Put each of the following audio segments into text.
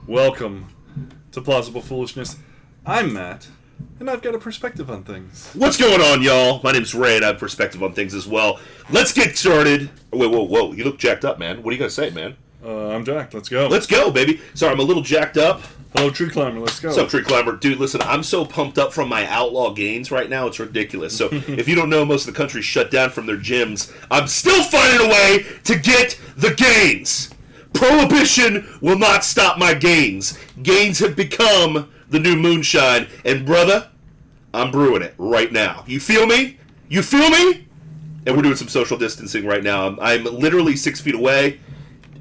Welcome to Plausible Foolishness. I'm Matt, and I've got a perspective on things. What's going on, y'all? My name's Ray, and I have perspective on things as well. Let's get started. Whoa. You look jacked up, man. What are you going to say, man? I'm jacked. Let's go. Let's go, baby. Sorry, I'm a little jacked up. Hello, Tree Climber. Let's go. What's up, Tree Climber? Dude, listen, I'm so pumped up from my outlaw gains right now, it's ridiculous. So, if you don't know, most of the country's shut down from their gyms. I'm still finding a way to get the gains. Prohibition will not stop my gains. Gains have become the new moonshine. And, brother, I'm brewing it right now. You feel me? You feel me? And we're doing some social distancing right now. I'm literally 6 feet away.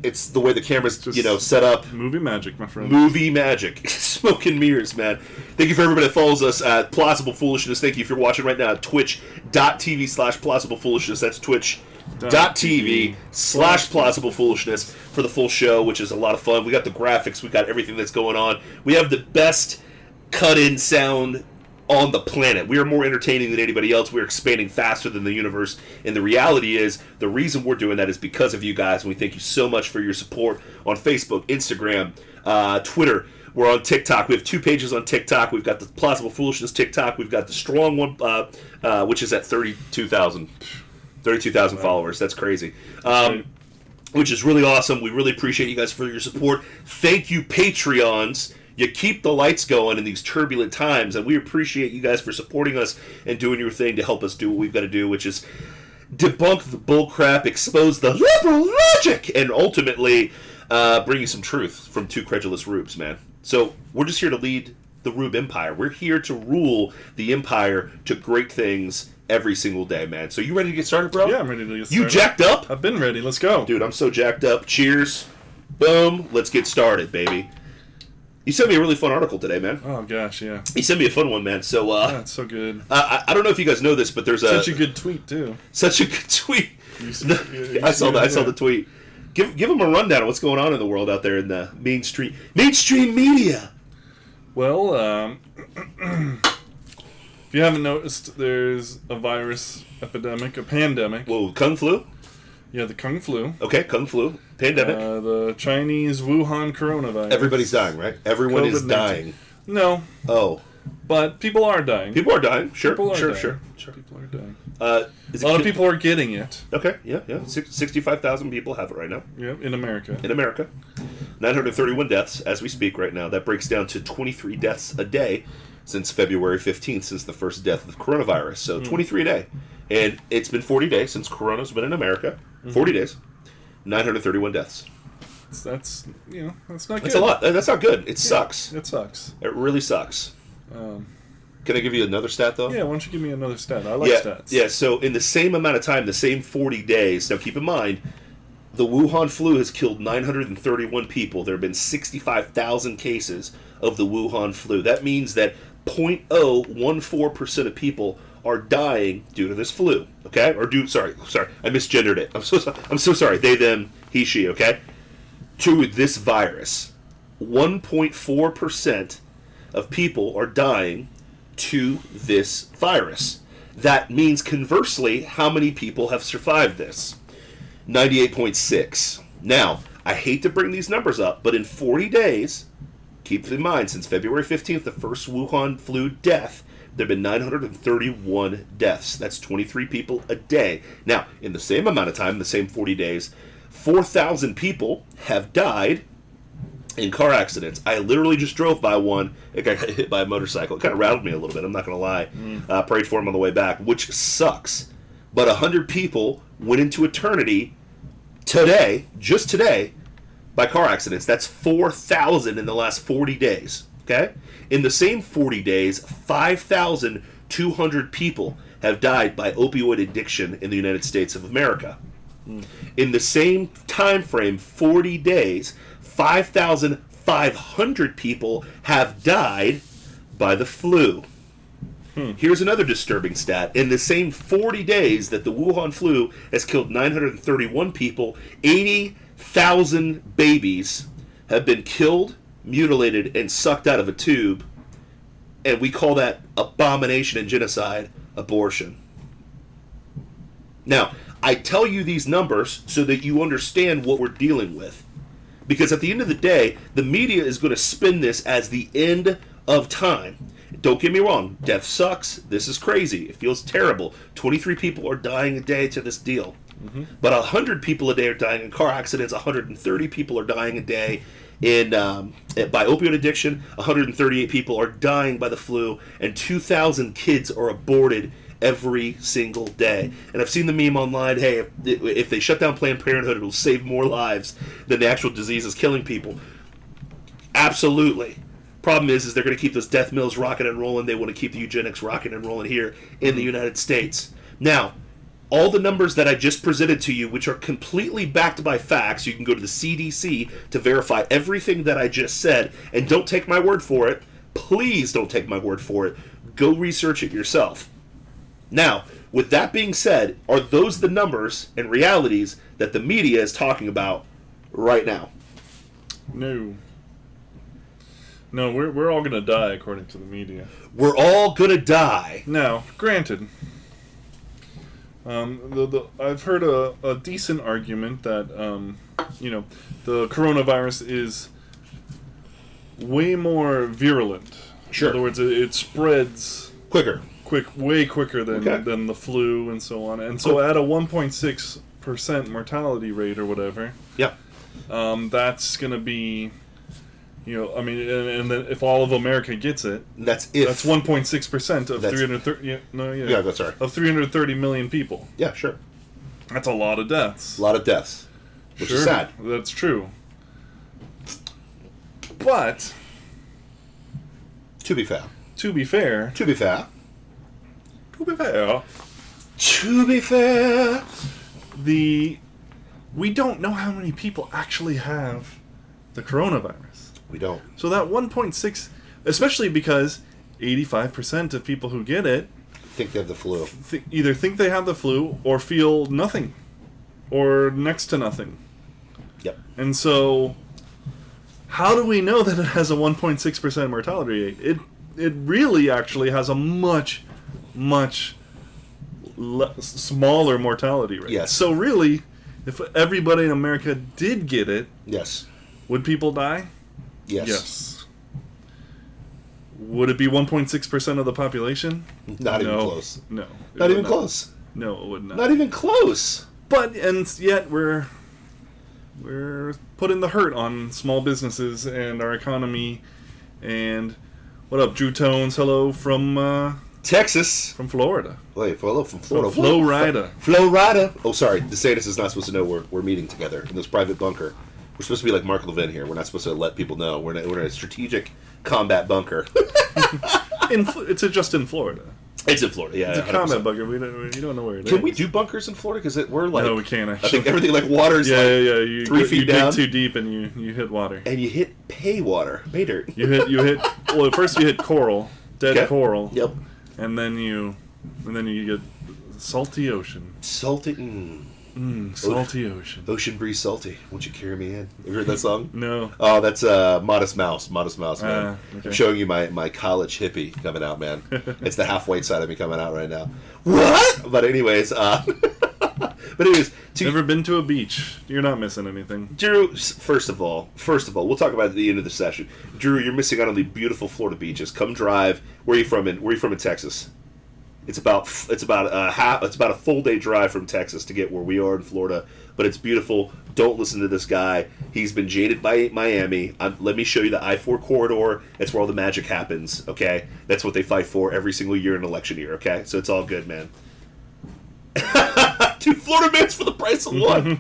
It's the way the camera's, set up. Movie magic, my friend. Movie magic. Smoke and mirrors, man. Thank you for everybody that follows us at Plausible Foolishness. Thank you if you're watching right now at twitch.tv/Plausible Foolishness. That's twitch.tv/Plausible Foolishness for the full show, which is a lot of fun. We got the graphics. We got everything that's going on. We have the best cut-in sound on the planet. We are more entertaining than anybody else. We're expanding faster than the universe. And the reality is, the reason we're doing that is because of you guys. And we thank you so much for your support on Facebook, Instagram, Twitter. We're on TikTok. We have 2 pages on TikTok. We've got the Plausible Foolishness TikTok. We've got the strong one, which is at 32,000 followers. That's crazy. Which is really awesome. We really appreciate you guys for your support. Thank you, Patreons. You keep the lights going in these turbulent times, and we appreciate you guys for supporting us and doing your thing to help us do what we've got to do, which is debunk the bullcrap, expose the liberal logic, and ultimately bring you some truth from 2 credulous rubes, man. So we're just here to lead the Rube Empire. We're here to rule the empire to great things every single day, man. So you ready to get started, bro? Yeah, I'm ready to get started. You jacked up? I've been ready. Let's go. Dude, I'm so jacked up. Cheers. Boom. Let's get started, baby. You sent me a really fun article today, man. Oh, gosh, yeah. You sent me a fun one, man. So, yeah, it's so good. I don't know if you guys know this, but there's Such a good tweet, too. Such a good tweet. I saw the tweet. Give them a rundown of what's going on in the world out there in the mainstream media. Well, if you haven't noticed, there's a virus epidemic, a pandemic. Whoa, Kung Flu? Yeah, the Kung Flu. Okay, Kung Flu. Pandemic. The Chinese Wuhan coronavirus. Everybody's dying, right? Everyone is dying. No. Oh. But people are dying. People are dying. Sure. People are dying. Sure. People are dying. A lot of people are getting it. Okay, yeah. 65,000 people have it right now. Yep, in America. 931 deaths as we speak right now. That breaks down to 23 deaths a day since February 15th, since the first death of the coronavirus. So 23 a day. And it's been 40 days since Corona's been in America. 40 days. 931 deaths. That's not good. That's a lot. That's not good. It sucks. It sucks. It really sucks. Can I give you another stat, though? Yeah, why don't you give me another stat? I like stats. Yeah, so in the same amount of time, the same 40 days, now keep in mind, the Wuhan flu has killed 931 people. There have been 65,000 cases of the Wuhan flu. That means that 0.014% of people are dying due to this flu, okay? Sorry, I misgendered it. I'm so sorry. They, them, he, she, okay? To this virus. 1.4% of people are dying to this virus. That means, conversely, how many people have survived this? 98.6. Now, I hate to bring these numbers up, but in 40 days, keep in mind, since February 15th, the first Wuhan flu death, there have been 931 deaths. That's 23 people a day. Now, in the same amount of time, the same 40 days, 4,000 people have died in car accidents. I literally just drove by one. It got hit by a motorcycle. It kind of rattled me a little bit, I'm not going to lie. Prayed for him on the way back, which sucks. But 100 people went into eternity today, just today, by car accidents. That's 4,000 in the last 40 days. Okay? In the same 40 days, 5,200 people have died by opioid addiction in the United States of America. In the same time frame, 40 days, 5,500 people have died by the flu. Here's another disturbing stat. In the same 40 days that the Wuhan flu has killed 931 people, 80,000 babies have been killed, mutilated, and sucked out of a tube. And we call that abomination and genocide abortion. Now, I tell you these numbers so that you understand what we're dealing with. Because at the end of the day, the media is going to spin this as the end of time. Don't get me wrong. Death sucks. This is crazy. It feels terrible. 23 people are dying a day to this deal. Mm-hmm. But 100 people a day are dying in car accidents. 130 people are dying a day by opioid addiction. 138 people are dying by the flu. And 2,000 kids are aborted every single day. And I've seen the meme online, hey, if they shut down Planned Parenthood, it'll save more lives than the actual disease is killing people. Absolutely. Problem is they're going to keep those death mills rocking and rolling. They want to keep the eugenics rocking and rolling here in the United States. Now, all the numbers that I just presented to you, which are completely backed by facts, you can go to the CDC to verify everything that I just said. And don't take my word for it. Please don't take my word for it. Go research it yourself. Now, with that being said, are those the numbers and realities that the media is talking about right now? No. No, we're all going to die, according to the media. We're all going to die. Now, granted, I've heard a decent argument that, the coronavirus is way more virulent. Sure. In other words, it spreads way quicker than the flu and so on. And so at a 1.6% mortality rate or whatever, yep, that's going to be... and then if all of America gets it, that's 1.6% of 330. Yeah, that's right. Of 330 million people. Yeah, sure. That's a lot of deaths. A lot of deaths, which is sad. That's true. But to be fair, we don't know how many people actually have the coronavirus. We don't. So that 1.6, especially because 85% of people who get it think they have the flu. Either think they have the flu or feel nothing or next to nothing. Yep. And so how do we know that it has a 1.6% mortality rate? It really actually has a much smaller mortality rate. Yes. So really, if everybody in America did get it, yes, would people die? Yes. Would it be 1.6% of the population? Not even close. No. Not even close. No, it would not. Not even close. And yet we're putting the hurt on small businesses and our economy. And what up, Drew Tones? Hello from Texas. From Florida. Wait, hello from Florida. Florida. Oh, sorry. DeSantis is not supposed to know we're meeting together in this private bunker. We're supposed to be like Mark Levin here. We're not supposed to let people know. We're in a strategic combat bunker. It's just in Florida. It's in Florida, yeah. It's a 100%. Combat bunker. We don't know where it is. Can we do bunkers in Florida? Because we're like... No, we can't, actually. I think everything like water is You 3 feet down. You dig too deep and you hit water. And you hit pay water. Pay dirt. You hit... Well, first you hit coral. Dead coral. Yep. And then you get salty ocean. Salty... Salty ocean. Ocean breeze salty. Won't you carry me in? Have you heard that song? No. Oh, that's Modest Mouse. Modest Mouse, man. Okay. I'm showing you my college hippie coming out, man. It's the half-white side of me coming out right now. What? But anyways, Never been to a beach. You're not missing anything. Drew, first of all, we'll talk about it at the end of the session. Drew, you're missing out on the beautiful Florida beaches. Come drive. Where are you from in Texas? It's about a full day drive from Texas to get where we are in Florida, but it's beautiful. Don't listen to this guy. He's been jaded by Miami. Let me show you the I-4 corridor. That's where all the magic happens, okay? That's what they fight for every single year in election year, okay? So it's all good, man. 2 Florida mans for the price of 1.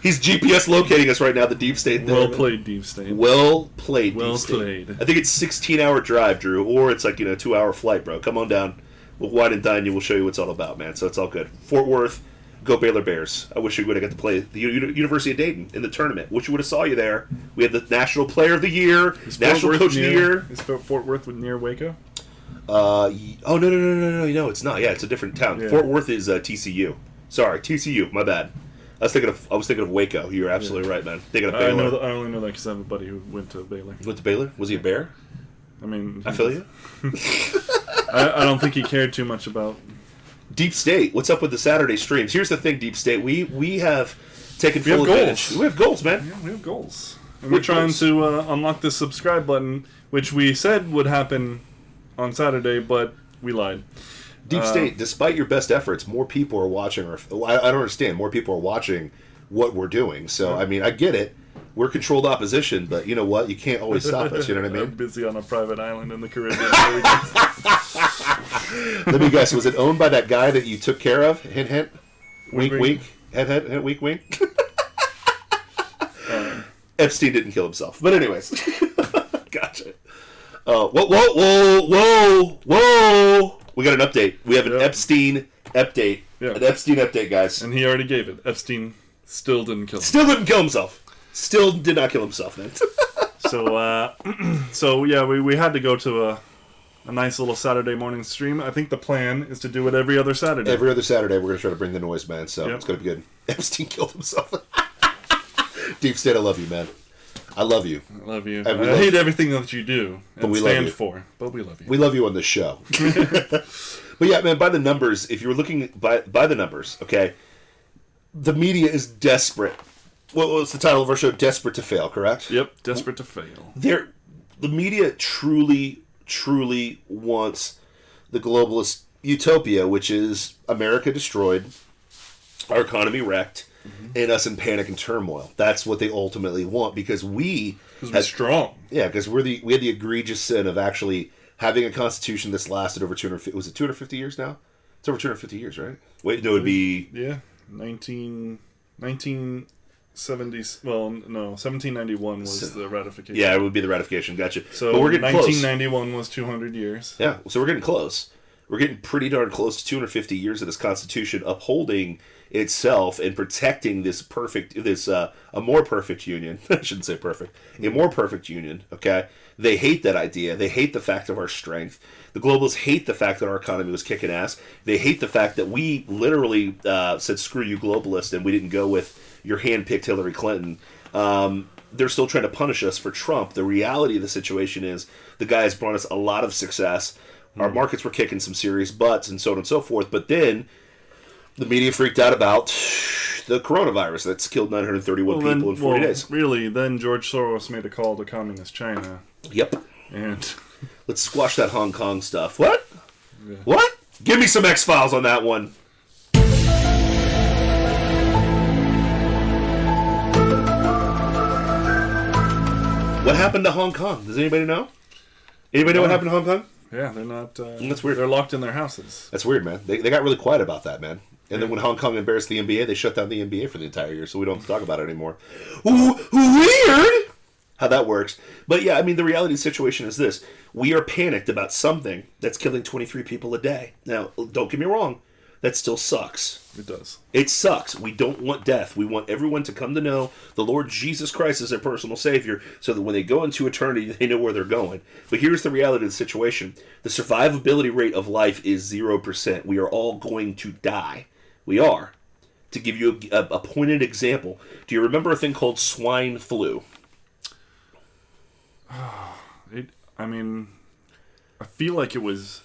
He's GPS locating us right now, the deep state. Well played, deep state. Well played, well deep state. played. I think it's 16-hour drive, Drew, or it's like, 2-hour flight, bro. Come on down. We'll wine and dine you. We'll show you what it's all about, man. So it's all good. Fort Worth, go Baylor Bears. I wish we would have got to play the University of Dayton in the tournament. Wish we would have saw you there. We had the National Player of the Year, National Coach of the Year. Is Fort Worth near Waco? No, it's not. Yeah, it's a different town. Yeah. Fort Worth is TCU. Sorry, TCU. My bad. I was thinking of Waco. You're absolutely right, man. Thinking of Baylor. I only know that because I have a buddy who went to Baylor. Went to Baylor? Was he a Bear? I mean, I feel you. I don't think he cared too much about Deep State. What's up with the Saturday streams? Here's the thing, Deep State. We have taking full advantage. We have goals, man. Yeah, we have goals. And we're trying to unlock the subscribe button, which we said would happen on Saturday, but we lied. Deep State, despite your best efforts, more people are watching. I don't understand. More people are watching what we're doing. So, I mean, I get it. We're controlled opposition, but you know what? You can't always stop us. You know what I mean? I'm busy on a private island in the Caribbean. Let me guess. Was it owned by that guy that you took care of? Hint, hint. Wink, wink. Hint, wink, wink. Epstein didn't kill himself. But anyways. Gotcha. Whoa. We got an update. We have an Epstein update. Yeah. An Epstein update, guys. And he already gave it. Epstein still didn't kill himself. Still didn't kill himself. Still did not kill himself, man. So yeah, we had to go to a nice little Saturday morning stream. I think the plan is to do it every other Saturday. Every other Saturday, we're going to try to bring the noise, man. So it's going to be good. Epstein killed himself. Deep State, I love you, man. I love you. I love you. I hate everything that you do and stand for, but we love you. We love you on this show. But yeah, man, by the numbers, if you're looking by the numbers, okay, the media is desperate. What was the title of our show? Desperate to Fail, correct? Yep, Desperate to Fail. The media truly wants the globalist utopia, which is America destroyed, our economy wrecked, and us in panic and turmoil. That's what they ultimately want because we're strong. Yeah, because we had the egregious sin of actually having a constitution that's lasted over 250. Was it 250 years now? It's over 250 years, right? Wait, no, it'd be 1970s. Well, no, 1791 was the ratification. Yeah, it would be the ratification. Gotcha. So but we're getting 1991 was 200 years. Yeah, so we're getting close. We're getting pretty darn close to 250 years of this Constitution upholding itself and protecting a more perfect union. I shouldn't say perfect. A more perfect union, okay? They hate that idea. They hate the fact of our strength. The globalists hate the fact that our economy was kicking ass. They hate the fact that we literally said, screw you, globalist, and we didn't go with your hand-picked Hillary Clinton. They're still trying to punish us for Trump. The reality of the situation is the guy has brought us a lot of success. Our markets were kicking some serious butts and so on and so forth. But then the media freaked out about the coronavirus that's killed 931 people in 40 days. Really, then George Soros made a call to communist China. Yep. And let's squash that Hong Kong stuff. What? Yeah. What? Give me some X-Files on that one. What happened to Hong Kong? Does anybody know? Anybody know what happened to Hong Kong? Yeah, they're not... that's weird. They're locked in their houses. That's weird, man. They got really quiet about that, man. And then when Hong Kong embarrassed the NBA, they shut down the NBA for the entire year, so we don't have to talk about it anymore. Weird! How that works. But yeah, I mean, the reality of the situation is this. We are panicked about something that's killing 23 people a day. Now, don't get me wrong. That still sucks. It does. It sucks. We don't want death. We want everyone to come to know the Lord Jesus Christ as their personal Savior so that when they go into eternity, they know where they're going. But here's the reality of the situation. The survivability rate of life is 0%. We are all going to die. We are. To give you a pointed example, do you remember a thing called swine flu? I feel like it was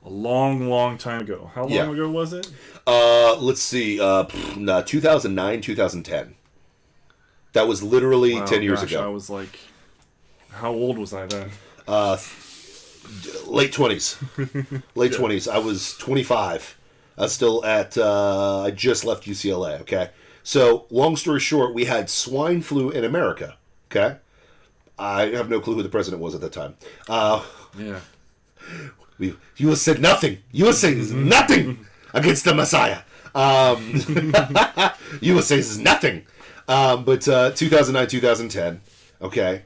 a long time ago. How long ago was it? Let's see. 2009, 2010. That was literally 10 years ago. I was like, how old was I then? Late 20s. Late 20s. I was 25. I was still I just left UCLA, okay? So, long story short, we had swine flu in America, okay? I have no clue who the president was at that time. Yeah. U.S. said nothing. U.S. says nothing against the Messiah. U.S. says nothing. But 2009, 2010, okay?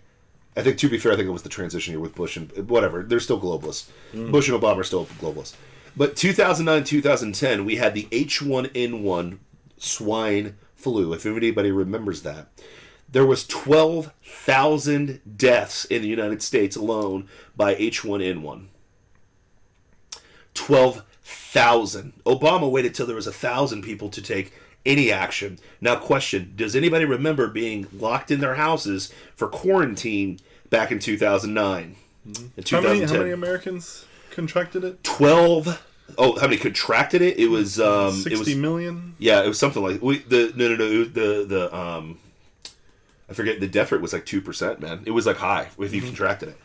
I think, to be fair, I think it was the transition year with Bush and whatever. They're still globalists. Bush and Obama are still globalists. But 2009, 2010, we had the H1N1 swine flu, if anybody remembers that. There was 12,000 deaths in the United States alone by H1N1. 12,000. Obama waited till there was 1,000 people to take any action. Now, question, does anybody remember being locked in their houses for quarantine back in 2009? In 2010? How many Americans contracted it? 12 Oh, how many contracted it? It was 60 million. Yeah, it was something like I forget, the death rate was like 2%, man. It was like high if you contracted it.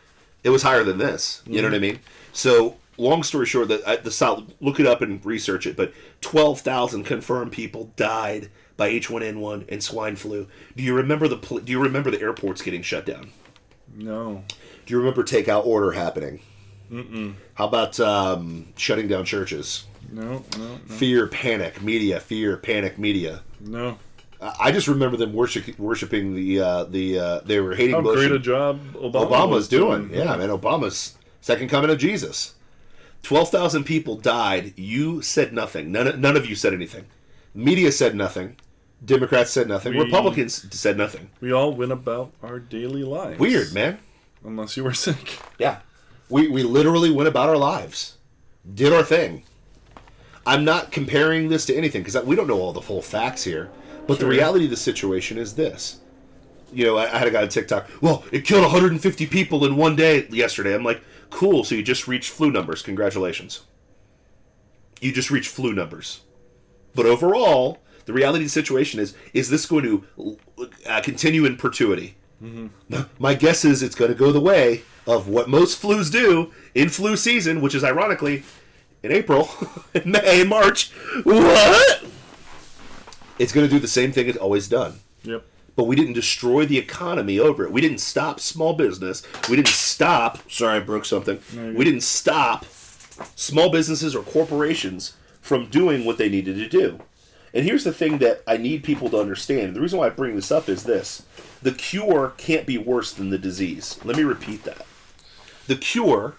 It was higher than this. You know what I mean? So, long story short, the South, look it up and research it, but 12,000 confirmed people died by H1N1 and swine flu. Do you remember the airports getting shut down? No. Do you remember takeout order happening? Mm-mm. How about shutting down churches? No. Fear, panic, media. No. I just remember them worshiping they were hating How Bush. great a job Obama's doing. Yeah, man, Obama's second coming of Jesus. 12,000 people died. You said nothing. None of you said anything. Media said nothing. Democrats said nothing. Republicans said nothing. We all went about our daily lives. Weird, man. Unless you were sick. Yeah. We literally went about our lives. Did our thing. I'm not comparing this to anything because we don't know all the full facts here. But the reality of the situation is this. You know, I had a guy on TikTok, well, it killed 150 people in one day yesterday. I'm like, cool, so you just reached flu numbers. Congratulations. You just reached flu numbers. But overall, the reality of the situation is this going to continue in perpetuity? Mm-hmm. My guess is it's going to go the way of what most flus do in flu season, which is ironically in April, in May, March. What? It's going to do the same thing it's always done. Yep. But we didn't destroy the economy over it. We didn't stop small business. We didn't stop... Sorry, I broke something. We didn't stop small businesses or corporations from doing what they needed to do. And here's the thing that I need people to understand. The reason why I bring this up is this. The cure can't be worse than the disease. Let me repeat that. The cure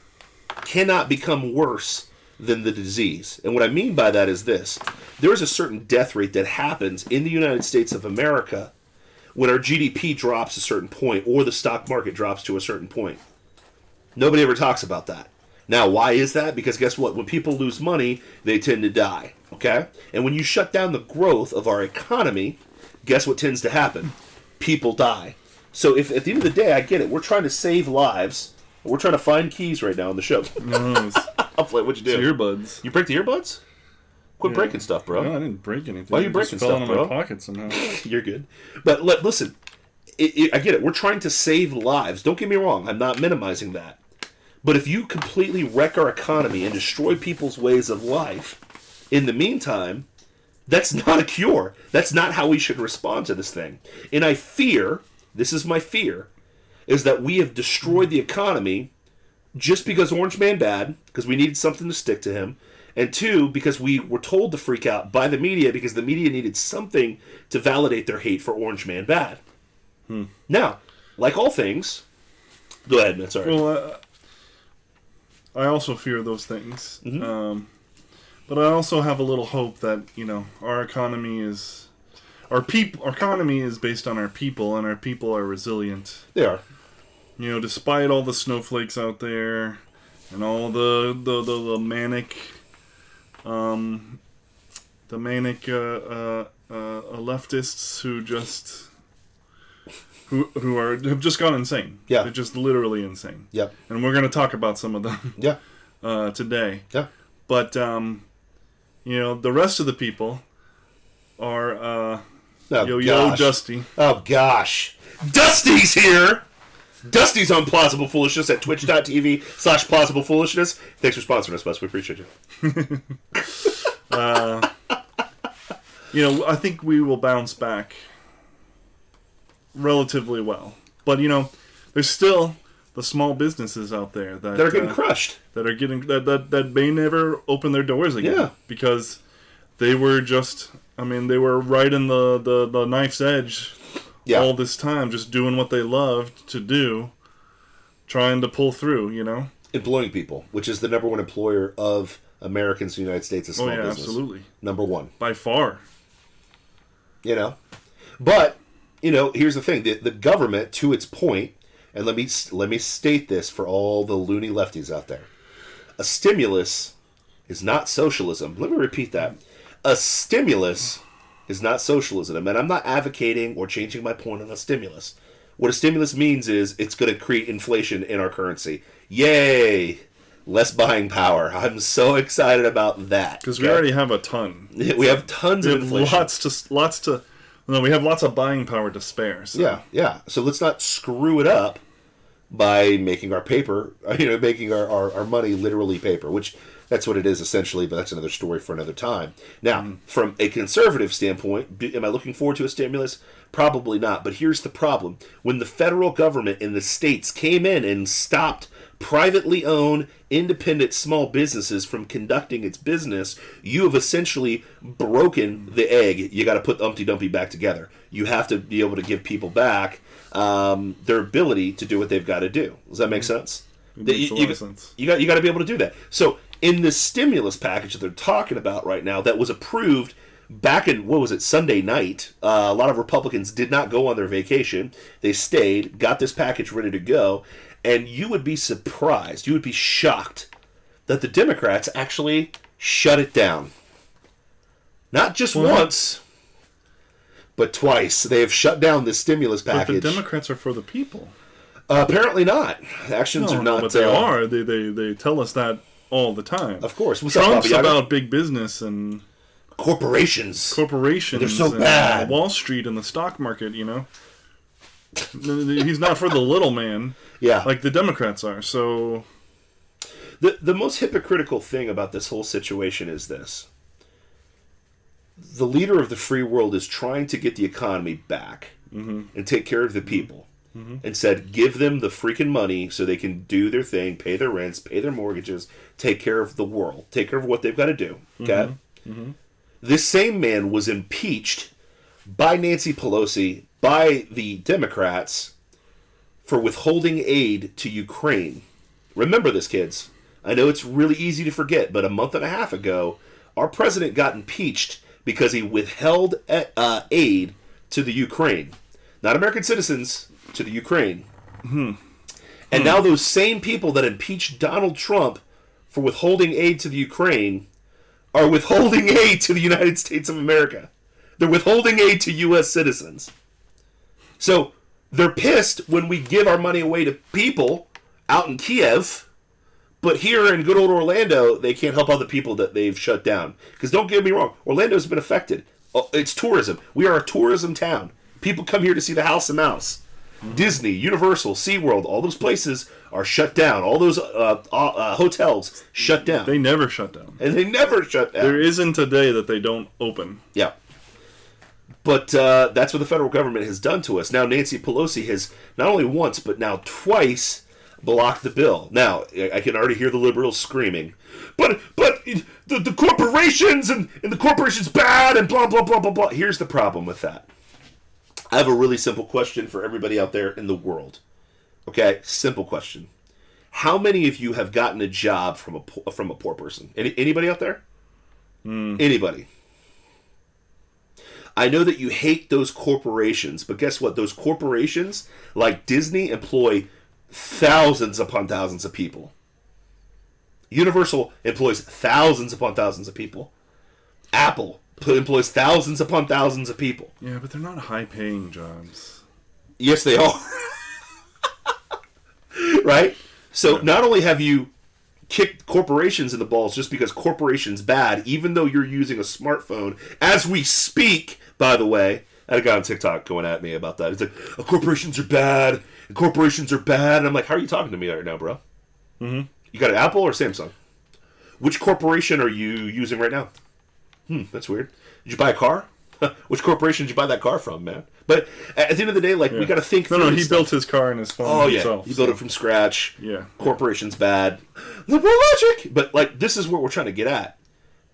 cannot become worse than the disease. And what I mean by that is this. There is a certain death rate that happens in the United States of America when our GDP drops a certain point or the stock market drops to a certain point. Nobody ever talks about that. Now, why is that? Because guess what? When people lose money, they tend to die. Okay? And when you shut down the growth of our economy, guess what tends to happen? People die. So if at the end of the day, I get it. We're trying to save lives. We're trying to find keys right now on the show. No, What'd you do? it's earbuds. You break the earbuds? Quit breaking stuff, bro. No, I didn't break anything. Why are you breaking stuff, stuff, bro? In my pocket somehow. You're good. But listen, I get it. We're trying to save lives. Don't get me wrong. I'm not minimizing that. But if you completely wreck our economy and destroy people's ways of life, in the meantime, that's not a cure. That's not how we should respond to this thing. And I fear, this is my fear, is that we have destroyed the economy just because Orange Man bad, because we needed something to stick to him, and two, because we were told to freak out by the media because the media needed something to validate their hate for Orange Man bad. Now, like all things... Go ahead, man, sorry. Well, I also fear those things. Mm-hmm. But I also have a little hope that, you know, our economy is... Our economy is based on our people, and our people are resilient. They are. You know, despite all the snowflakes out there, and all the manic... leftists who have just gone insane. Yeah. They're just literally insane. Yep. And we're going to talk about some of them. Yeah. Today. Yeah. But you know, the rest of the people are Yo Dusty. Oh gosh. Dusty's here. Dusty's on Plausible Foolishness at twitch.tv/Plausible Foolishness. Thanks for sponsoring us, Bus. We appreciate you. You know, I think we will bounce back relatively well. But, you know, there's still the small businesses out there that are getting crushed. That may never open their doors again. Yeah. Because they were they were right in the knife's edge all this time, just doing what they loved to do, trying to pull through, you know? Employing people, which is the number one employer of Americans in the United States, is small business. Absolutely. Number one. By far. You know? But, you know, here's the thing. The government, to its point, and let me state this for all the loony lefties out there. A stimulus is not socialism. Let me repeat that. A stimulus is not socialism. And I'm not advocating or changing my point on a stimulus. What a stimulus means is it's going to create inflation in our currency. Yay! less buying power. I'm so excited about that. Because we already have a ton. We have tons of inflation. We have lots of buying power to spare. So. Yeah. So let's not screw it up by making our paper, making our money literally paper, which that's what it is essentially, but that's another story for another time. Now, from a conservative standpoint, am I looking forward to a stimulus? Probably not, but here's the problem. When the federal government in the states came in and stopped privately owned, independent small businesses from conducting its business, you have essentially broken the egg. You got to put Humpty Dumpty back together. You have to be able to give people back their ability to do what they've got to do. Does that make sense? It makes a lot of sense. You got to be able to do that. So in the stimulus package that they're talking about right now, that was approved back in, Sunday night, a lot of Republicans did not go on their vacation. They stayed, got this package ready to go, and you would be surprised, you would be shocked that the Democrats actually shut it down. Not just once, but twice. They have shut down this stimulus package. But the Democrats are for the people. Apparently not. Actions are not. But they are. They tell us that all the time. Of course. Trump's about big business and corporations. They're so bad. Wall Street and the stock market, He's not for the little man. Yeah. Like the Democrats are. So the most hypocritical thing about this whole situation is this. The leader of the free world is trying to get the economy back and take care of the people. And said, give them the freaking money so they can do their thing, pay their rents, pay their mortgages, take care of the world, take care of what they've got to do. Okay? This same man was impeached by Nancy Pelosi, by the Democrats, for withholding aid to Ukraine. Remember this, kids. I know it's really easy to forget, but a month and a half ago, our president got impeached because he withheld aid to the Ukraine. Not American citizens, to the Ukraine. And now those same people that impeached Donald Trump for withholding aid to the Ukraine are withholding aid to the United States of America. They're withholding aid to U.S. citizens. So they're pissed when we give our money away to people out in Kiev, but here in good old Orlando, they can't help other people that they've shut down. Because don't get me wrong, Orlando's been affected. It's tourism. We are a tourism town. People come here to see the House of Mouse. Disney, Universal, SeaWorld, all those places are shut down. All those hotels shut down. They never shut down. And they never shut down. There isn't a day that they don't open. Yeah. But that's what the federal government has done to us. Now Nancy Pelosi has not only once, but now twice blocked the bill. Now, I can already hear the liberals screaming, but the corporations and the corporations bad and blah, blah, blah, blah, blah. Here's the problem with that. I have a really simple question for everybody out there in the world. Okay, simple question. How many of you have gotten a job from a poor person? Anybody out there? Anybody? I know that you hate those corporations, but guess what? Those corporations, like Disney, employ thousands upon thousands of people. Universal employs thousands upon thousands of people. Apple employs thousands upon thousands of people. Yeah, but they're not high-paying jobs. Yes, they are. Right? So not only have you kicked corporations in the balls just because corporations bad, even though you're using a smartphone, as we speak, by the way, I had a guy on TikTok going at me about that. He's like, oh, corporations are bad, and corporations are bad. And I'm like, how are you talking to me right now, bro? You got an Apple or Samsung? Which corporation are you using right now? That's weird. Did you buy a car? Which corporation did you buy that car from, man? But at the end of the day, we got to think through he built his car and his phone himself. He built it from scratch. Yeah. Corporation's bad. Liberal logic! But, this is what we're trying to get at.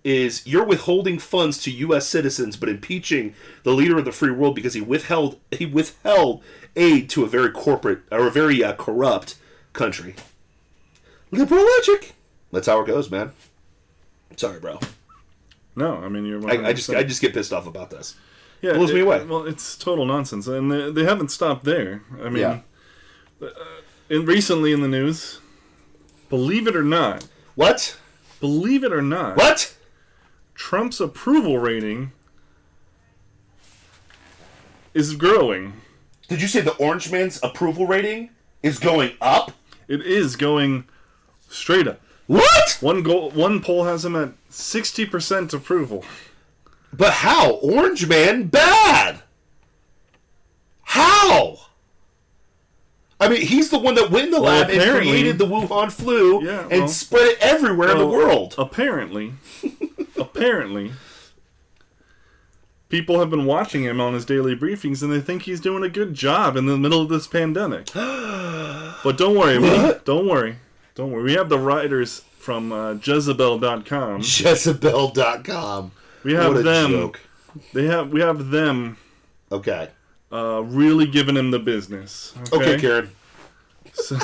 Is you're withholding funds to U.S. citizens, but impeaching the leader of the free world because he withheld aid to a very corporate, or a very corrupt country. Liberal logic! That's how it goes, man. Sorry, bro. No, I mean, you're... I just get pissed off about this. Yeah, it blows me away. Well, it's total nonsense, and they haven't stopped there. I mean, recently in the news, believe it or not... What? Believe it or not... What? Trump's approval rating is growing. Did you say the Orange Man's approval rating is going up? It is going straight up. What? One poll has him at 60% approval. But how? Orange Man bad. How? I mean, he's the one that went in the lab and created the Wuhan flu and spread it everywhere in the world. Apparently, people have been watching him on his daily briefings, and they think he's doing a good job in the middle of this pandemic. But don't worry. We have the writers from Jezebel.com. Jezebel.com. We have what a them. Joke. We have them. Okay. Really giving him the business. Okay, Karen. So,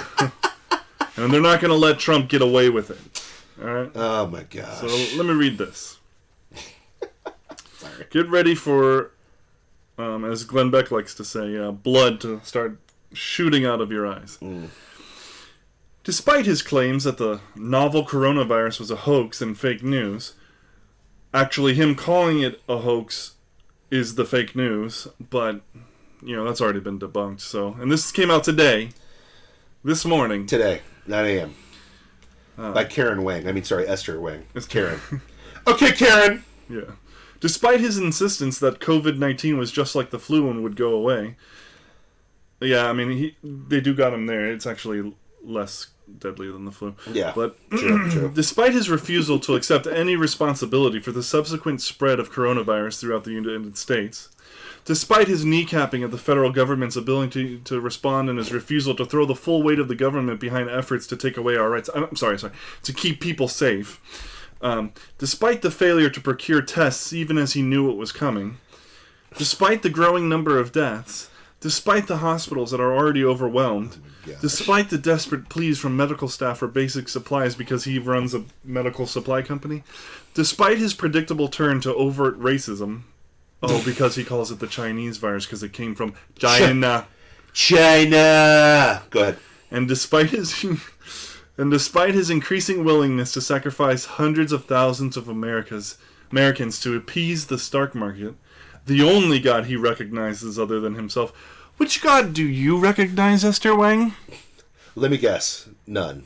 and they're not going to let Trump get away with it. All right. Oh my gosh. So let me read this. Get ready for, as Glenn Beck likes to say, blood to start shooting out of your eyes. Despite his claims that the novel coronavirus was a hoax and fake news, actually him calling it a hoax is the fake news, but, that's already been debunked. So, and this came out today, this morning. Today, 9 a.m. By Karen Wang. Esther Wang. It's Karen. Okay, Karen! Yeah. Despite his insistence that COVID-19 was just like the flu and would go away, they do got him there. It's actually less deadly than the flu. Yeah, but true. Despite his refusal to accept any responsibility for the subsequent spread of coronavirus throughout the United States, despite his kneecapping of the federal government's ability to respond and his refusal to throw the full weight of the government behind efforts to take away our rights, to keep people safe, despite the failure to procure tests even as he knew it was coming, despite the growing number of deaths, despite the hospitals that are already overwhelmed, despite the desperate pleas from medical staff for basic supplies because he runs a medical supply company, despite his predictable turn to overt racism, because he calls it the Chinese virus because it came from China. China! Go ahead. And despite his increasing willingness to sacrifice hundreds of thousands of Americans to appease the stock market, the only God he recognizes other than himself. Which God do you recognize, Esther Wang? Let me guess. None.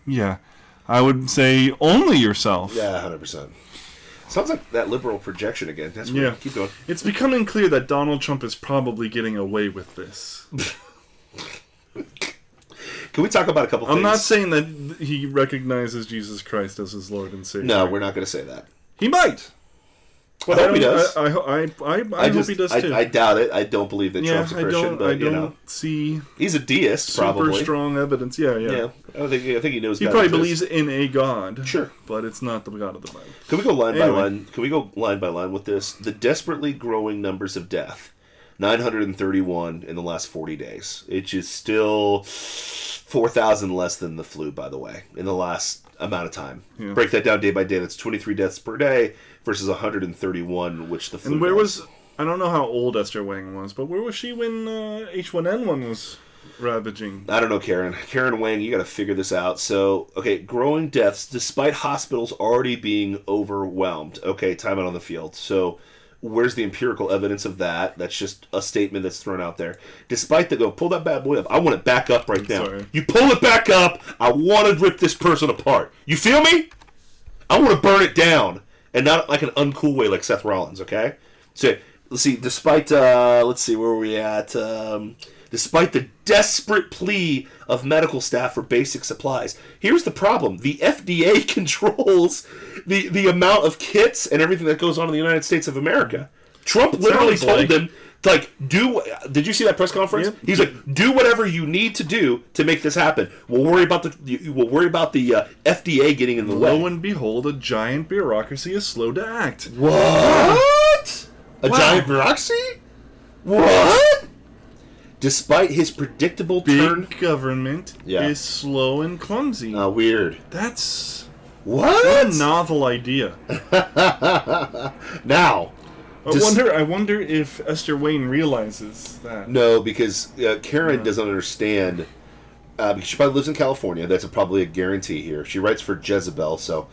Yeah. I would say only yourself. Yeah, 100%. Sounds like that liberal projection again. That's weird. Yeah. Keep going. It's becoming clear that Donald Trump is probably getting away with this. Can we talk about a couple things? I'm not saying that he recognizes Jesus Christ as his Lord and Savior. No, we're not going to say that. He might. But I hope he does. I hope he does too. I doubt it. I don't believe that Trump's a Christian. I don't see. He's a deist, probably. Super strong evidence. Yeah. I think he knows. He probably believes in a God. Sure, but it's not the God of the Bible. Can we go line by line? Can we go line by line with this? The desperately growing numbers of death. 931 in the last 40 days. It's just still 4,000 less than the flu, by the way, in the last amount of time. Yeah. Break that down day by day. That's 23 deaths per day versus 131, which the flu. And where was? I don't know how old Esther Wang was, but where was she when H1N1 was ravaging? I don't know, Karen. Karen Wang, you got to figure this out. So, okay, growing deaths despite hospitals already being overwhelmed. Okay, time out on the field. So, where's the empirical evidence of that? That's just a statement that's thrown out there. Despite pull that bad boy up. I want it back up right now. Sorry. You pull it back up. I want to rip this person apart. You feel me? I want to burn it down. And not like an uncool way like Seth Rollins, okay? So, let's see. Despite, let's see, where were we at? Despite the desperate plea of medical staff for basic supplies. Here's the problem. The FDA controls the amount of kits and everything that goes on in the United States of America. Trump literally told them, did you see that press conference? Yep. He's like, do whatever you need to do to make this happen. We'll worry about the FDA getting in the way. Lo and behold, a giant bureaucracy is slow to act. What? A giant bureaucracy? What? Despite his predictable turn... Big government is slow and clumsy. Weird. That's... What a novel idea. Now... I wonder if Esther Wang realizes that. No, because Karen doesn't understand. Because she probably lives in California. That's probably a guarantee here. She writes for Jezebel, so...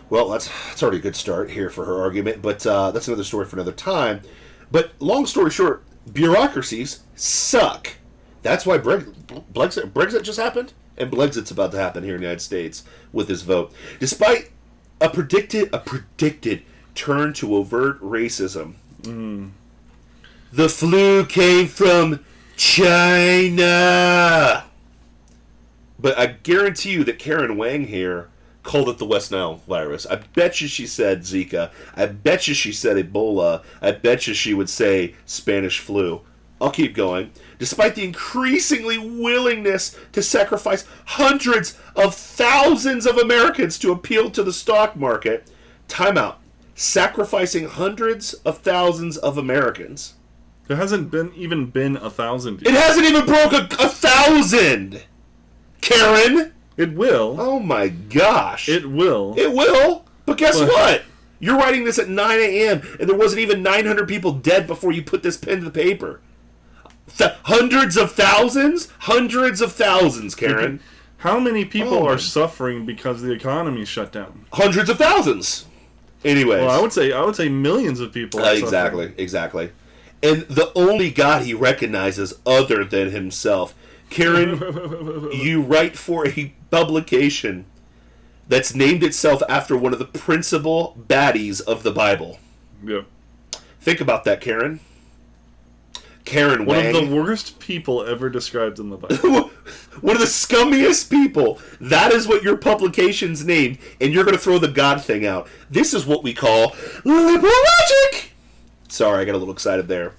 Well, that's already a good start here for her argument, but that's another story for another time. But long story short, bureaucracies suck. That's why Brexit just happened. And Brexit's about to happen here in the United States with his vote. Despite a predicted turn to overt racism, the flu came from China. But I guarantee you that Karen Wang here called it the West Nile virus. I bet you she said Zika. I bet you she said Ebola. I bet you she would say Spanish flu. I'll keep going. Despite the increasingly willingness to sacrifice hundreds of thousands of Americans to appeal to the stock market, timeout. Sacrificing hundreds of thousands of Americans. There hasn't even been 1,000 yet. It hasn't even broke a 1,000! Karen! It will. Oh my gosh. It will. It will. But guess what? You're writing this at 9 a.m. and there wasn't even 900 people dead before you put this pen to the paper. Hundreds of thousands? Hundreds of thousands, Karen. How many people are suffering because the economy's shut down? Hundreds of thousands. Anyways. Well, I would say millions of people are suffering. Exactly. And the only God he recognizes other than himself. Karen, you write for a publication that's named itself after one of the principal baddies of the Bible. Yep. Think about that, Karen. Karen Wang. One of the worst people ever described in the Bible. One of the scummiest people. That is what your publication's named, and you're going to throw the God thing out. This is what we call liberal logic. Sorry, I got a little excited there.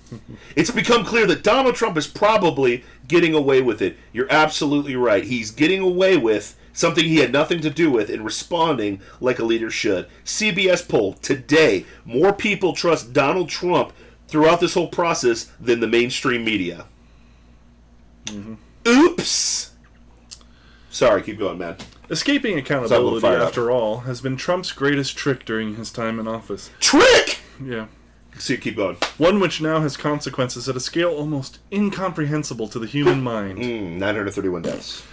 It's become clear that Donald Trump is probably getting away with it. You're absolutely right. He's getting away with something he had nothing to do with and responding like a leader should. CBS poll today, more people trust Donald Trump throughout this whole process than the mainstream media. Mm-hmm. Oops! Sorry, keep going, man. Escaping accountability, after all, has been Trump's greatest trick during his time in office. Trick?! Yeah. See, keep going. One which now has consequences at a scale almost incomprehensible to the human mind. 931 deaths.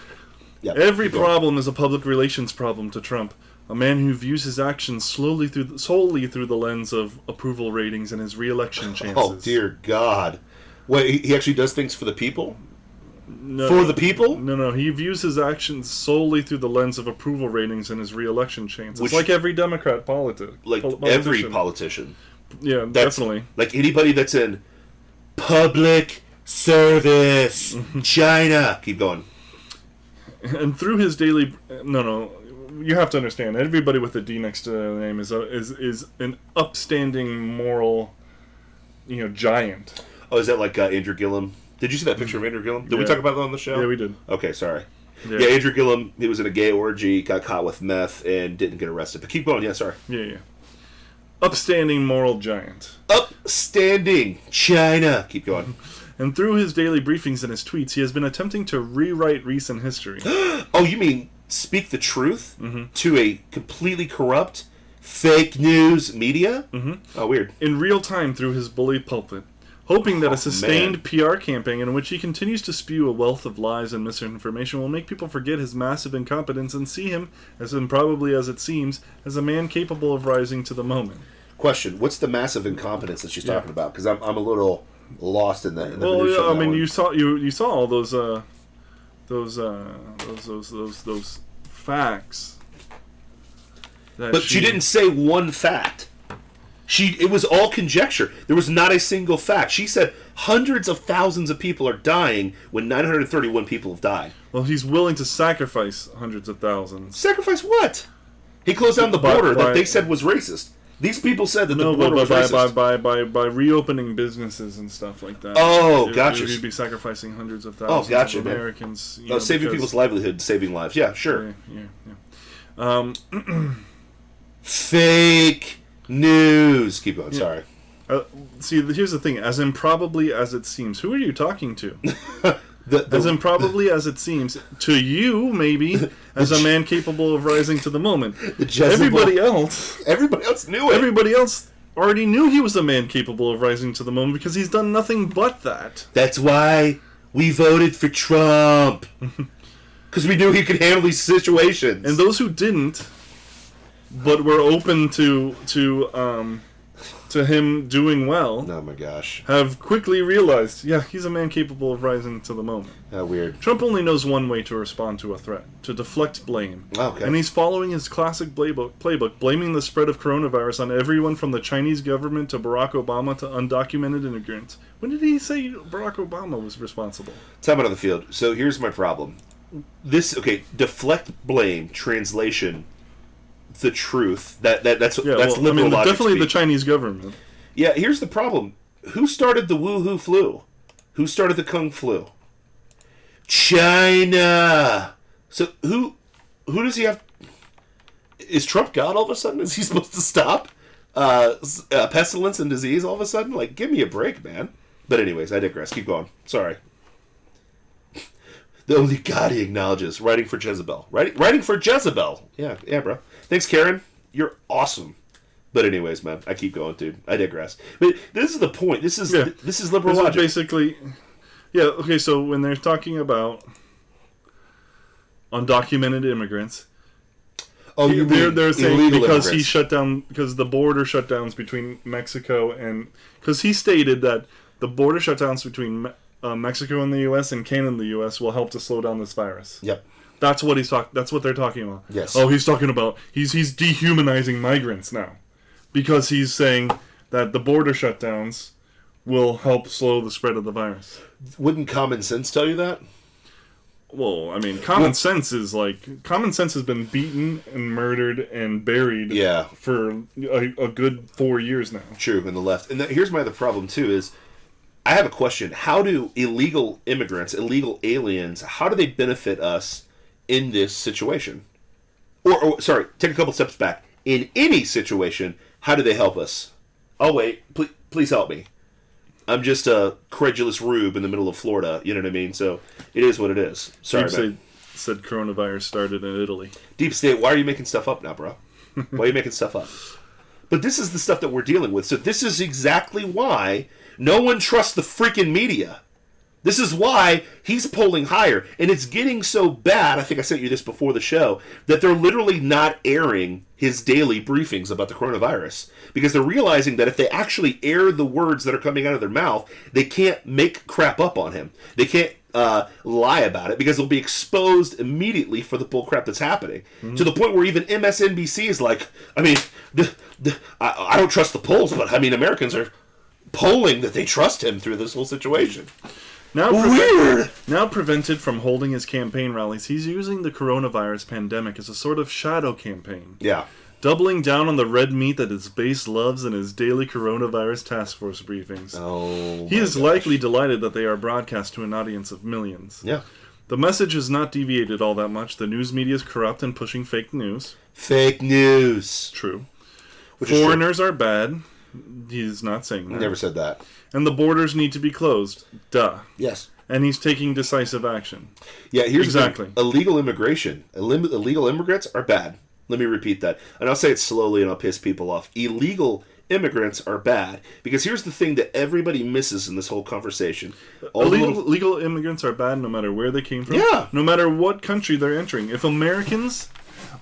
Yep, every problem is a public relations problem to Trump. A man who views his actions solely through the lens of approval ratings and his re-election chances. Oh, dear God. Wait, he actually does things for the people? No, for the people? No. He views his actions solely through the lens of approval ratings and his re-election chances. Like every Democrat politician. Every politician. Yeah, definitely. Like anybody that's in public service. China. Keep going. And through his daily... No. You have to understand, everybody with a D next to their name is an upstanding moral, giant. Oh, is that like Andrew Gillum? Did you see that picture of Andrew Gillum? Did we talk about that on the show? Yeah, we did. Okay, sorry. Yeah, Andrew Gillum, he was in a gay orgy, got caught with meth, and didn't get arrested. But keep going, yeah, sorry. Yeah. Upstanding moral giant. Upstanding China. Keep going. And through his daily briefings and his tweets, he has been attempting to rewrite recent history. Oh, you mean speak the truth to a completely corrupt, fake news media? Mm-hmm. Oh, weird. In real time through his bully pulpit, hoping that a sustained PR campaign in which he continues to spew a wealth of lies and misinformation will make people forget his massive incompetence and see him, as improbably as it seems, as a man capable of rising to the moment. Question: what's the massive incompetence that she's talking about? Because I'm a little lost in that. I mean, you saw all those facts. But she didn't say one fact. It was all conjecture. There was not a single fact. She said hundreds of thousands of people are dying when 931 people have died. Well, he's willing to sacrifice hundreds of thousands. Sacrifice what? He closed down the border that they said was racist. These people said that the border was racist. By reopening businesses and stuff like that. Oh, gotcha. You'd be sacrificing hundreds of thousands of Americans. Man. Saving people's livelihood, saving lives. Yeah, sure. Yeah. Fake news. Keep going. Sorry. See, here's the thing. As improbably as it seems, who are you talking to? As improbably as it seems to you, maybe, as a man capable of rising to the moment. Everybody else knew it. Everybody else already knew he was a man capable of rising to the moment because he's done nothing but that. That's why we voted for Trump. Because we knew he could handle these situations. And those who didn't, but were open to to him doing well, oh my gosh, have quickly realized, yeah, he's a man capable of rising to the moment. how weird. Trump only knows one way to respond to a threat, to deflect blame. Okay. And he's following his classic playbook, blaming the spread of coronavirus on everyone from the Chinese government to Barack Obama to undocumented immigrants. When did he say Barack Obama was responsible? Time out of the field. So here's my problem. Deflect blame, translation, the truth. That's liberal logic definitely speak. the Chinese government. Yeah, here's the problem. Who started the woohoo flu? Who started the kung flu? China. So who does he have? Is Trump God all of a sudden? Is he supposed to stop pestilence and disease all of a sudden? Like, give me a break, man. But anyways, I digress. Keep going. Sorry. The only God he acknowledges. Writing for Jezebel. Writing for Jezebel. Yeah, bro. Thanks, Karen. You're awesome. But anyways, man, I keep going, dude. I digress. But this is the point. This is liberal logic. Basically, yeah. Okay, so when they're talking about undocumented immigrants, they're saying because he shut down because the border shutdowns between Mexico and because he stated that the border shutdowns between Mexico and the U.S. and Canada and the U.S. will help to slow down this virus. Yep. That's what That's what they're talking about. Yes. Oh, he's talking about he's dehumanizing migrants now, because he's saying that the border shutdowns will help slow the spread of the virus. Wouldn't common sense tell you that? Well, I mean, common sense has been beaten and murdered and buried. Yeah. For a good 4 years now. True, in the left. And here's my other problem too is. I have a question. How do illegal immigrants, illegal aliens, how do they benefit us in this situation? Or sorry, take a couple steps back. In any situation, how do they help us? Oh, wait. Please help me. I'm just a credulous rube in the middle of Florida. You know what I mean? So it is what it is. Sorry, man. Said coronavirus started in Italy. Deep State, why are you making stuff up now, bro? Why are you making stuff up? But this is the stuff that we're dealing with. So this is exactly why no one trusts the freaking media. This is why he's polling higher. And it's getting so bad, I think I sent you this before the show, that they're literally not airing his daily briefings about the coronavirus. Because they're realizing that if they actually air the words that are coming out of their mouth, they can't make crap up on him. They can't lie about it because they'll be exposed immediately for the bull crap that's happening. Mm-hmm. To the point where even MSNBC is like, I mean, I don't trust the polls, but I mean, Americans are polling that they trust him through this whole situation. Now prevented from holding his campaign rallies, he's using the coronavirus pandemic as a sort of shadow campaign. Yeah. Doubling down on the red meat that his base loves in his daily coronavirus task force briefings. Oh, he is likely delighted that they are broadcast to an audience of millions. Yeah. The message has not deviated all that much. The news media is corrupt and pushing fake news. Fake news. True. Foreigners are bad. He's not saying that. Never said that. And the borders need to be closed. Duh. Yes. And he's taking decisive action. Yeah, here's exactly. Illegal immigration. Illegal immigrants are bad. Let me repeat that. And I'll say it slowly and I'll piss people off. Illegal immigrants are bad. Because here's the thing that everybody misses in this whole conversation. Legal immigrants are bad no matter where they came from. Yeah. No matter what country they're entering. If Americans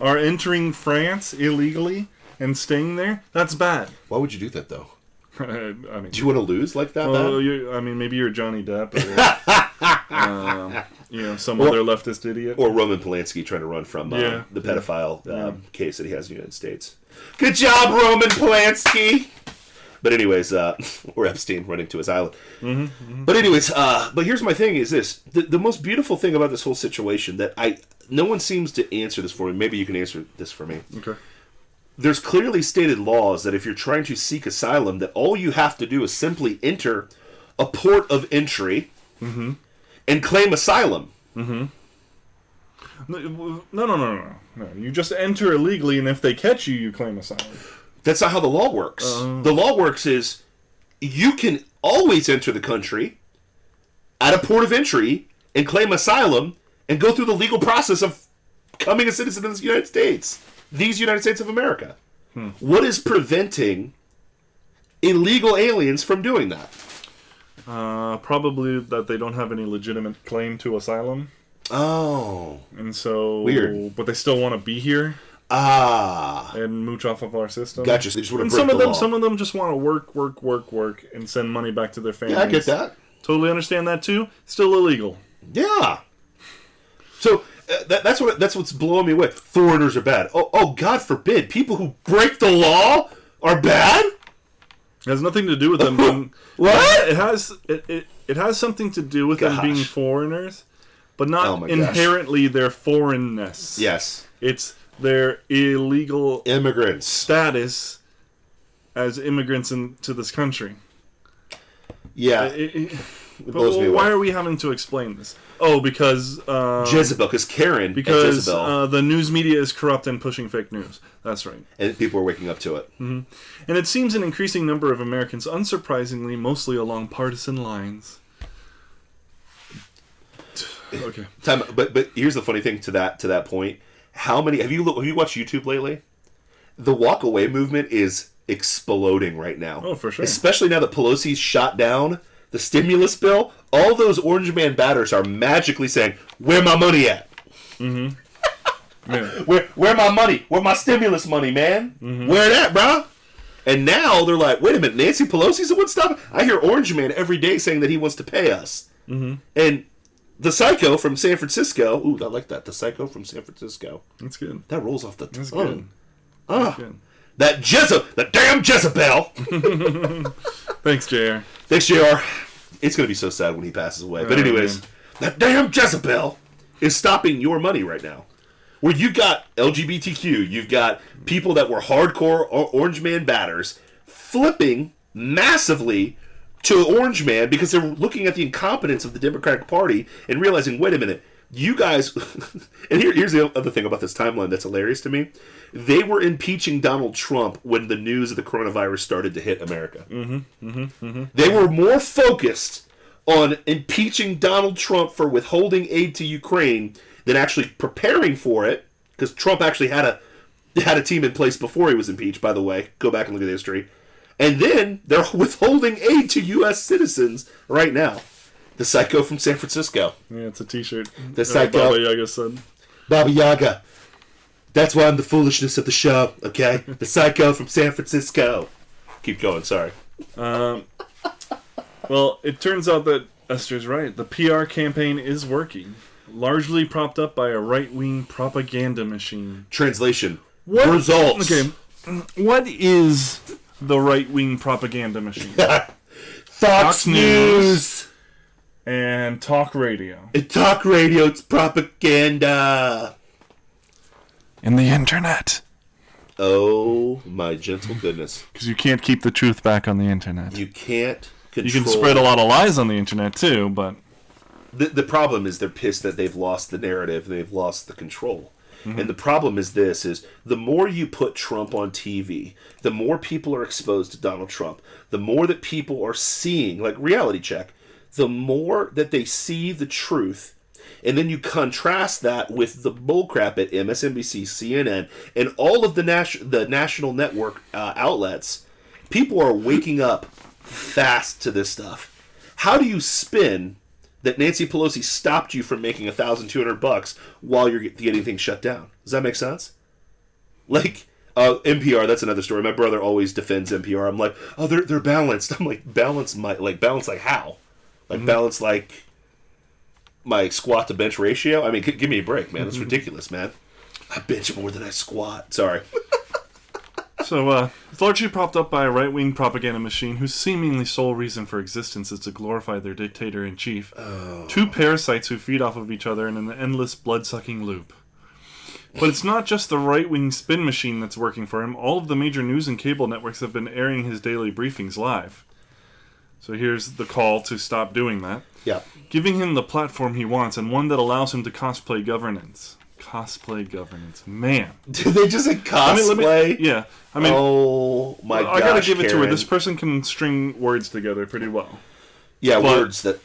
are entering France illegally and staying there, that's bad. Why would you do that, though? I mean, do you want to lose like that? I mean, maybe you're Johnny Depp, or some other leftist idiot, or Roman Polanski trying to run from the pedophile case that he has in the United States. Good job, Roman Polanski. But anyways, or Epstein running to his island. Mm-hmm, mm-hmm. But anyways, but here's my thing: is this the most beautiful thing about this whole situation that no one seems to answer this for me. Maybe you can answer this for me. Okay. There's clearly stated laws that if you're trying to seek asylum, that all you have to do is simply enter a port of entry mm-hmm. and claim asylum. Mm-hmm. No. You just enter illegally, and if they catch you, you claim asylum. That's not how the law works. The law works is you can always enter the country at a port of entry and claim asylum and go through the legal process of becoming a citizen of the United States. These United States of America. What is preventing illegal aliens from doing that? Probably that they don't have any legitimate claim to asylum. Oh. And so... Weird. But they still want to be here? and mooch off of our system. Gotcha. So they just want to and break the law. some of them just want to work, and send money back to their families. Yeah, I get that. Totally understand that too. Still illegal. Yeah. So that's what's blowing me away. Foreigners are bad. Oh, God forbid, people who break the law are bad. It has nothing to do with them being. What? It has something to do with them being foreigners, but not inherently their foreignness. Yes. It's their illegal immigrants status as immigrants into this country. Yeah. It blows me away. Why are we having to explain this? Oh, because Jezebel, because Karen because and Jezebel. The news media is corrupt and pushing fake news. That's right. And people are waking up to it. Mm-hmm. And it seems an increasing number of Americans, unsurprisingly, mostly along partisan lines. Okay. But here's the funny thing to that point. How many have you watched YouTube lately? The walk away movement is exploding right now. Oh, for sure. Especially now that Pelosi's shot down the stimulus bill. All those Orange Man batters are magically saying, "Where my money at? Mm-hmm. Yeah. Where my money? Where my stimulus money, man? Mm-hmm. Where that, bro?" And now they're like, "Wait a minute, Nancy Pelosi's the one stopping." I hear Orange Man every day saying that he wants to pay us. Mm-hmm. And the psycho from San Francisco. Ooh, I like that. The psycho from San Francisco. That's good. That rolls off the tongue. That's good. Ah, good. That damn Jezebel. Thanks, JR. Thanks, JR. It's going to be so sad when he passes away. But anyways, that damn Jezebel is stopping your money right now. Where you've got LGBTQ, you've got people that were hardcore Orange Man batters flipping massively to Orange Man because they're looking at the incompetence of the Democratic Party and realizing, wait a minute, you guys... and here's the other thing about this timeline that's hilarious to me. They were impeaching Donald Trump when the news of the coronavirus started to hit America. Mm-hmm, mm-hmm, mm-hmm. They were more focused on impeaching Donald Trump for withholding aid to Ukraine than actually preparing for it, because Trump actually had a team in place before he was impeached, by the way. Go back and look at the history. And then they're withholding aid to U.S. citizens right now. The psycho from San Francisco. Yeah, it's a t-shirt. The psycho. Baba Yaga said. Baba Yaga. That's why I'm the foolishness of the show, okay? The psycho from San Francisco. Keep going, sorry. Well, it turns out that Esther's right. The PR campaign is working. Largely propped up by a right-wing propaganda machine. Translation. Results. Okay. What is the right-wing propaganda machine? Fox News. And talk radio. Talk radio, it's propaganda. And the internet. Oh, my gentle goodness. Because you can't keep the truth back on the internet. You can't control... You can spread a lot of lies on the internet, too, but... The problem is they're pissed that they've lost the narrative, they've lost the control. Mm-hmm. And the problem is this, is the more you put Trump on TV, the more people are exposed to Donald Trump, the more that people are seeing, like reality check, the more that they see the truth, and then you contrast that with the bullcrap at MSNBC, CNN, and all of the national network outlets, people are waking up fast to this stuff. How do you spin that Nancy Pelosi stopped you from making $1,200 while you're getting things shut down? Does that make sense? Like, NPR, that's another story. My brother always defends NPR. I'm like, oh, they're balanced. I'm like, balance like how? Like, balance like my squat to bench ratio? I mean, give me a break, man. That's ridiculous, man. I bench more than I squat. Sorry. So, it's largely propped up by a right-wing propaganda machine whose seemingly sole reason for existence is to glorify their dictator-in-chief. Oh. Two parasites who feed off of each other in an endless blood-sucking loop. But it's not just the right-wing spin machine that's working for him. All of the major news and cable networks have been airing his daily briefings live. So here's the call to stop doing that. Yeah. Giving him the platform he wants, and one that allows him to cosplay governance. Cosplay governance. Man. Did they just say cosplay? Yeah. Oh, my gosh, I gotta give it Karen. to her. This person can string words together pretty well. Yeah, words that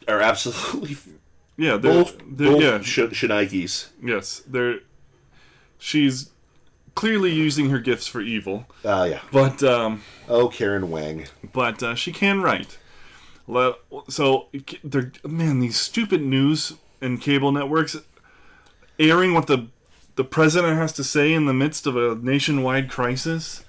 are absolutely... Yeah, both yeah. Shnikes. Yes. She's clearly using her gifts for evil. Yeah. But, Karen Wang. But she can write. So, these stupid news and cable networks airing what the the president has to say in the midst of a nationwide crisis.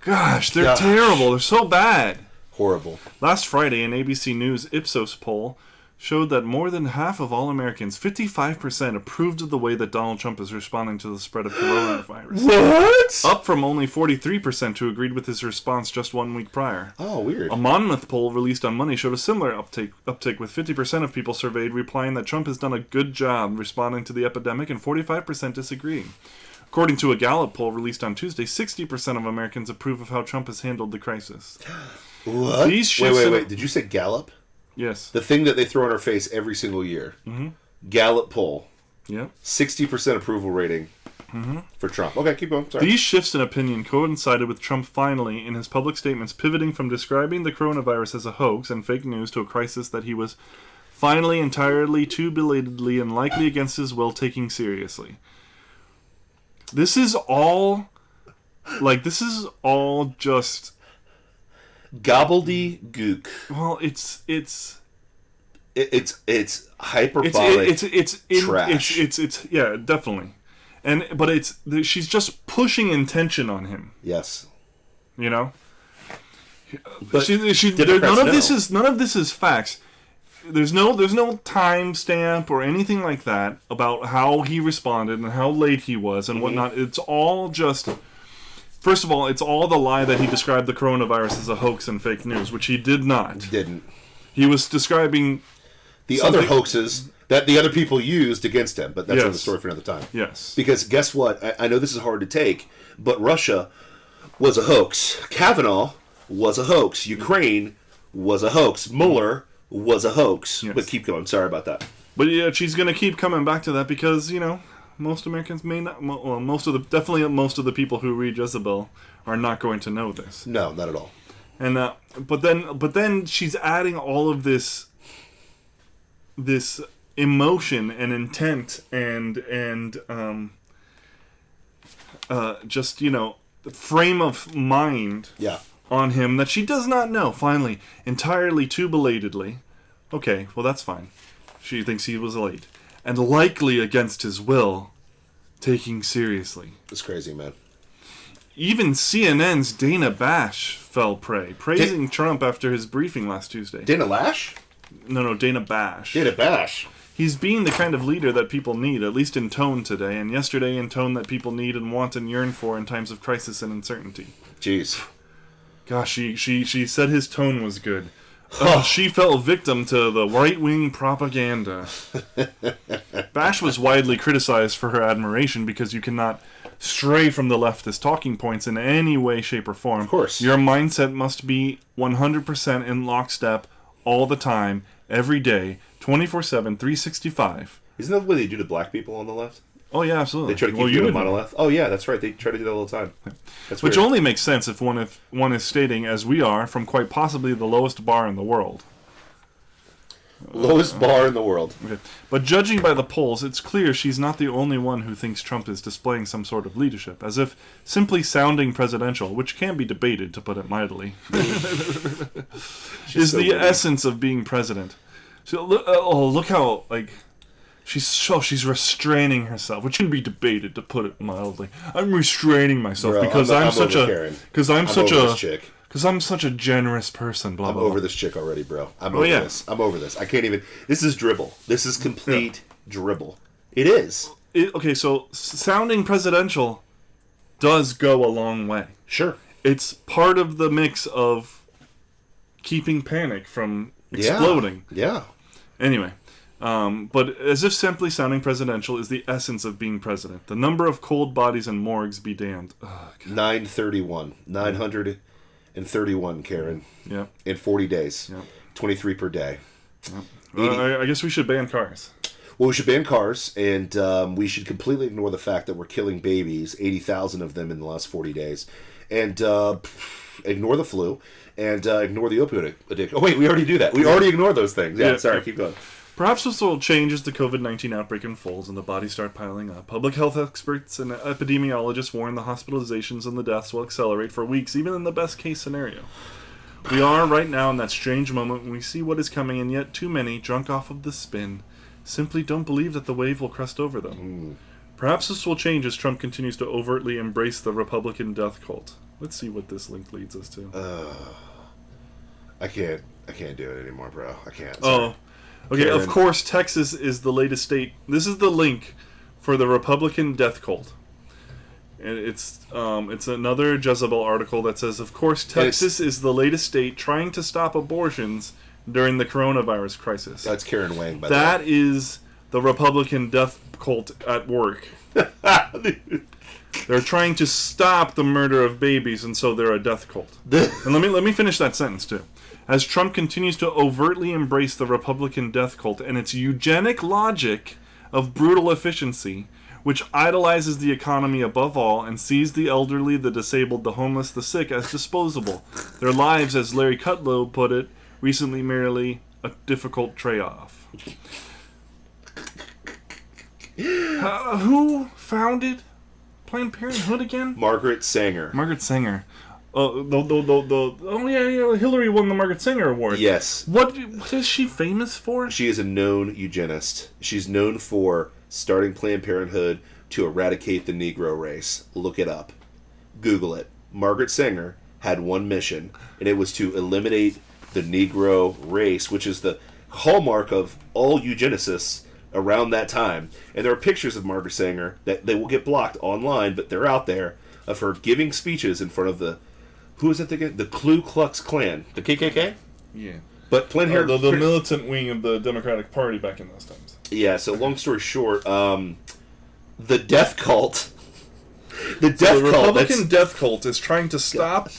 Gosh, they're terrible. They're so bad. Horrible. Last Friday, an ABC News Ipsos poll showed that more than half of all Americans, 55%, approved of the way that Donald Trump is responding to the spread of coronavirus. What? Up from only 43% who agreed with his response just 1 week prior. Oh, weird. A Monmouth poll released on Monday showed a similar uptake with 50% of people surveyed replying that Trump has done a good job responding to the epidemic and 45% disagreeing. According to a Gallup poll released on Tuesday, 60% of Americans approve of how Trump has handled the crisis. What? Wait. Did you say Gallup? Yes. The thing that they throw in our face every single year. Mm-hmm. Gallup poll. Yep. 60% approval rating for Trump. Okay, keep going. Sorry. These shifts in opinion coincided with Trump finally, in his public statements, pivoting from describing the coronavirus as a hoax and fake news to a crisis that he was finally entirely, too belatedly, and likely against his will taking seriously. This is all just... gobbledygook. Well, it's hyperbolic. It's trash. It's yeah, definitely. But she's just pushing intention on him. Yes. You know. But none of this is facts. There's no timestamp or anything like that about how he responded and how late he was and whatnot. It's all just. First of all, it's all the lie that he described the coronavirus as a hoax and fake news, which he did not. He didn't. He was describing the other hoaxes that the other people used against him, but that's another story for another time. Yes. Because guess what? I know this is hard to take, but Russia was a hoax. Kavanaugh was a hoax. Ukraine was a hoax. Mueller was a hoax. Yes. But keep going. Sorry about that. But yeah, she's going to keep coming back to that because, you know, most Americans may not. Well, most of the people who read Jezebel are not going to know this. No, not at all. And but then she's adding all of this emotion and intent and just, you know, the frame of mind on him that she does not know. Finally, entirely too belatedly. Okay, well that's fine. She thinks he was late. And likely against his will, taking seriously. It's crazy, man. Even CNN's Dana Bash fell prey, praising Trump after his briefing last Tuesday. Dana Lash? No, Dana Bash. Dana Bash. He's being the kind of leader that people need, at least in tone today, and yesterday in tone that people need and want and yearn for in times of crisis and uncertainty. Jeez. Gosh, she said his tone was good. She fell victim to the right-wing propaganda. Bash was widely criticized for her admiration because you cannot stray from the leftist talking points in any way, shape, or form. Of course. Your mindset must be 100% in lockstep all the time, every day, 24/7, 365. Isn't that what they do to black people on the left? Oh, yeah, absolutely. They try to keep you in the left. Oh, yeah, that's right. They try to do that all the time. That's Which only makes sense if one is stating, as we are, from quite possibly the lowest bar in the world. Lowest bar in the world. Okay. But judging by the polls, it's clear she's not the only one who thinks Trump is displaying some sort of leadership, as if simply sounding presidential, which can be debated, to put it mildly, is the essence of being president. So, look how, like... She's restraining herself, which can be debated, to put it mildly. I'm restraining myself because I'm such a generous person. Blah blah. I'm over this chick already, bro. I'm over this. I'm over this. I can't even. This is dribble. This is complete dribble. It is. Okay, so sounding presidential does go a long way. Sure. It's part of the mix of keeping panic from exploding. Yeah. Anyway. But as if simply sounding presidential is the essence of being president. The number of cold bodies and morgues be damned. 931. 931, Karen. Yeah. In 40 days. Yeah. 23 per day. I guess we should ban cars. Well, we should ban cars, and we should completely ignore the fact that we're killing babies, 80,000 of them in the last 40 days, and ignore the flu, and ignore the opioid addiction. Oh, wait, we already do that. We already ignore those things. Yeah, sorry, keep going. Perhaps this will change as the COVID-19 outbreak unfolds and the bodies start piling up. Public health experts and epidemiologists warn the hospitalizations and the deaths will accelerate for weeks, even in the best-case scenario. We are right now in that strange moment when we see what is coming, and yet too many, drunk off of the spin, simply don't believe that the wave will crest over them. Perhaps this will change as Trump continues to overtly embrace the Republican death cult. Let's see what this link leads us to. I can't do it anymore, bro. I can't. Sorry. Oh, okay. Karen. Of course, Texas is the latest state. This is the link for the Republican death cult, and it's another Jezebel article that says, of course, Texas is the latest state trying to stop abortions during the coronavirus crisis. That's Karen Wang, by the way. That is the Republican death cult at work. They're trying to stop the murder of babies, and so they're a death cult. And let me finish that sentence too. As Trump continues to overtly embrace the Republican death cult and its eugenic logic of brutal efficiency, which idolizes the economy above all and sees the elderly, the disabled, the homeless, the sick as disposable. Their lives, as Larry Kudlow put it, recently merely a difficult trade-off. Who founded Planned Parenthood again? Margaret Sanger. Margaret Sanger. Hillary won the Margaret Sanger Award. Yes. What is she famous for? She is a known eugenist. She's known for starting Planned Parenthood to eradicate the Negro race. Look it up. Google it. Margaret Sanger had one mission, and it was to eliminate the Negro race, which is the hallmark of all eugenicists around that time. And there are pictures of Margaret Sanger that they will get blocked online, but they're out there, of her giving speeches in front of the, who is it again? The Ku Klux Klan. The KKK? Yeah. But Planned Parenthood... the militant wing of the Democratic Party back in those times. Yeah, so long story short, the death cult... The Republican death cult is trying to stop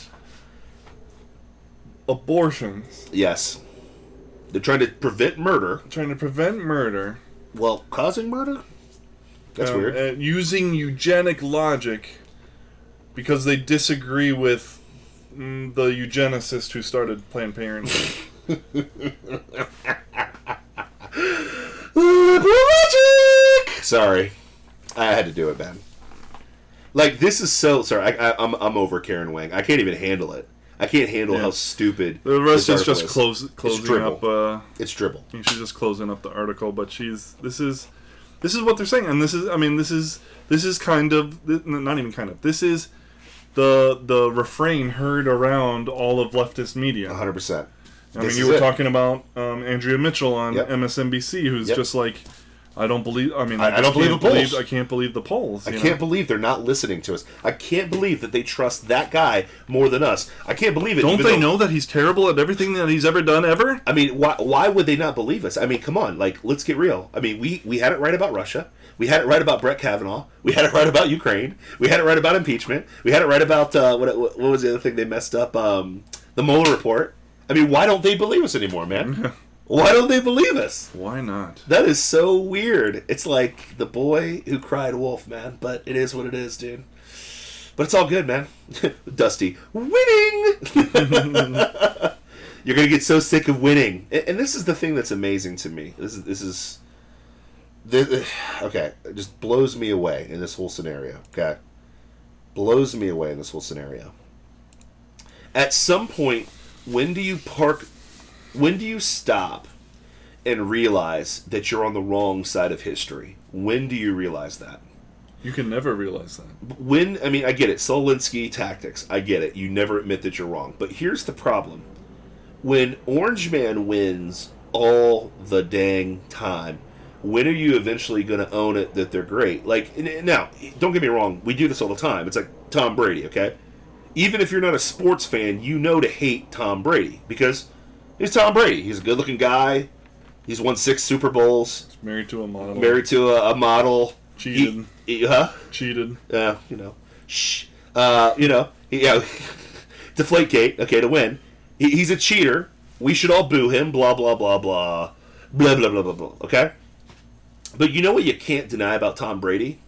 abortions. Yes. They're trying to prevent murder. Trying to prevent murder. Well, causing murder? That's weird. Using eugenic logic because they disagree with the eugenicist who started Planned Parenthood. Logic! Sorry. I had to do it, man. Like, this is so... Sorry, I'm over Karen Wang. I can't even handle it. I can't handle how stupid the rest is just closing up. It's dribble. She's just closing up the article, but this is what they're saying, and this is kind of, not even kind of, this is the refrain heard around all of leftist media. 100%. I mean, you were talking about Andrea Mitchell on MSNBC, who's just like, I don't believe. I mean, I don't believe the polls. I can't believe the polls. I can't believe they're not listening to us. I can't believe that they trust that guy more than us. I can't believe it. Don't they know that he's terrible at everything that he's ever done ever? I mean, why would they not believe us? I mean, come on, like, let's get real. I mean, we had it right about Russia. We had it right about Brett Kavanaugh. We had it right about Ukraine. We had it right about impeachment. We had it right about what was the other thing they messed up? The Mueller report. I mean, why don't they believe us anymore, man? Why don't they believe us? Why not? That is so weird. It's like the boy who cried wolf, man. But it is what it is, dude. But it's all good, man. Dusty. Winning! You're going to get so sick of winning. And this is the thing that's amazing to me. This is okay. It just blows me away in this whole scenario. Okay? Blows me away in this whole scenario. At some point, when do you stop and realize that you're on the wrong side of history? When do you realize that? You can never realize that. I mean, I get it. Solinsky tactics. I get it. You never admit that you're wrong. But here's the problem. When Orange Man wins all the dang time, when are you eventually going to own it that they're great? Like, now, don't get me wrong. We do this all the time. It's like Tom Brady, okay? Even if you're not a sports fan, you know to hate Tom Brady because he's Tom Brady. He's a good-looking guy. He's won 6 Super Bowls. He's married to a model. Cheated. Cheated. You know. Shh. Deflategate. Okay, to win. He's a cheater. We should all boo him. Blah, blah, blah, blah. Blah, blah, blah, blah, blah. Okay? But you know what you can't deny about Tom Brady?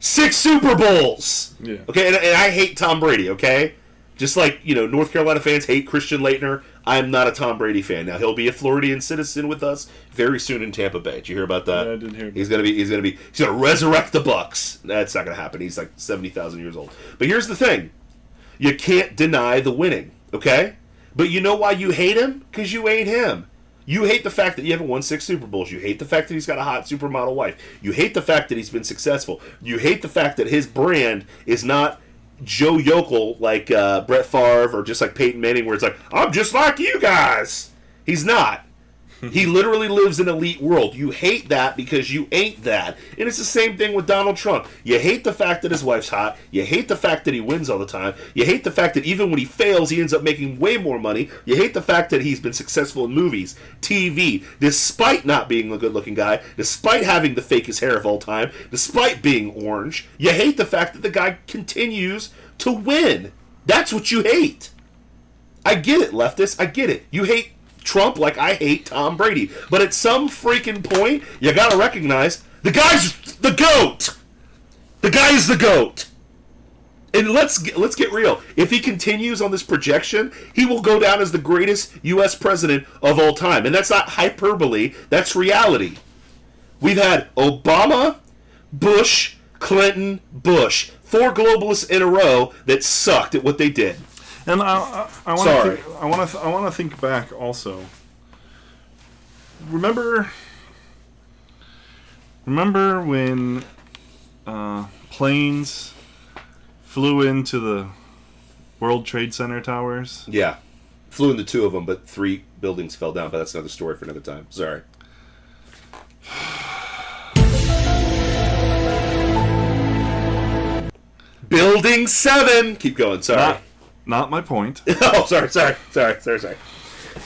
6 Super Bowls! Yeah. Okay, and I hate Tom Brady, okay? Just like, North Carolina fans hate Christian Laettner, I'm not a Tom Brady fan. Now, he'll be a Floridian citizen with us very soon in Tampa Bay. Did you hear about that? Yeah, I did hear about that. He's gonna resurrect the Bucks. That's not gonna happen. He's like 70,000 years old. But here's the thing. You can't deny the winning, okay? But you know why you hate him? Because you ain't him. You hate the fact that you haven't won 6 Super Bowls. You hate the fact that he's got a hot supermodel wife. You hate the fact that he's been successful. You hate the fact that his brand is not Joe Yokel like Brett Favre or just like Peyton Manning, where it's like, I'm just like you guys. He's not. He literally lives in an elite world. You hate that because you ain't that. And it's the same thing with Donald Trump. You hate the fact that his wife's hot. You hate the fact that he wins all the time. You hate the fact that even when he fails, he ends up making way more money. You hate the fact that he's been successful in movies, TV, despite not being a good-looking guy, despite having the fakest hair of all time, despite being orange. You hate the fact that the guy continues to win. That's what you hate. I get it, leftists. I get it. You hate Trump like I hate Tom Brady. But at some freaking point, you gotta recognize the guy's the GOAT. The guy is the GOAT. And let's get real. If he continues on this projection, he will go down as the greatest U.S. president of all time. And that's not hyperbole. That's reality. We've had Obama, Bush, Clinton, Bush. 4 globalists in a row that sucked at what they did. And I want to think back also. Remember when planes flew into the World Trade Center towers? Yeah. Flew into 2 of them, but 3 buildings fell down. But that's another story for another time. Sorry. Building 7! Keep going, sorry. Not my point. Oh, sorry. Do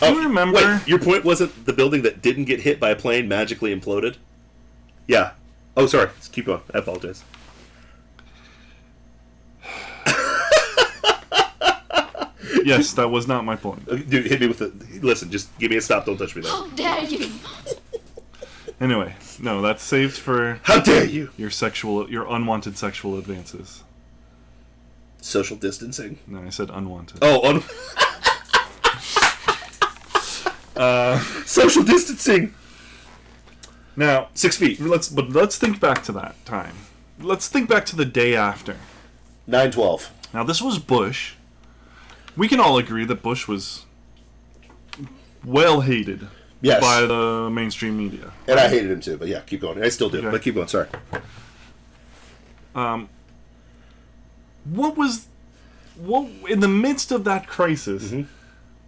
you remember? Wait, your point wasn't the building that didn't get hit by a plane magically imploded? Yeah. Oh, sorry. Keep going. I apologize. Yes, that was not my point. Dude, hit me with the... Listen, just give me a stop. Don't touch me, though. How dare you! Anyway, no, that's saved for... How dare you! Your unwanted sexual advances. Social distancing? No, I said unwanted. Oh, social distancing! Now, 6 feet. Let's think back to that time. Let's think back to the day after. 9/12. Now, this was Bush. We can all agree that Bush was well hated by the mainstream media. And I hated him too, but yeah, keep going. I still do, Okay. but keep going, sorry. What in the midst of that crisis,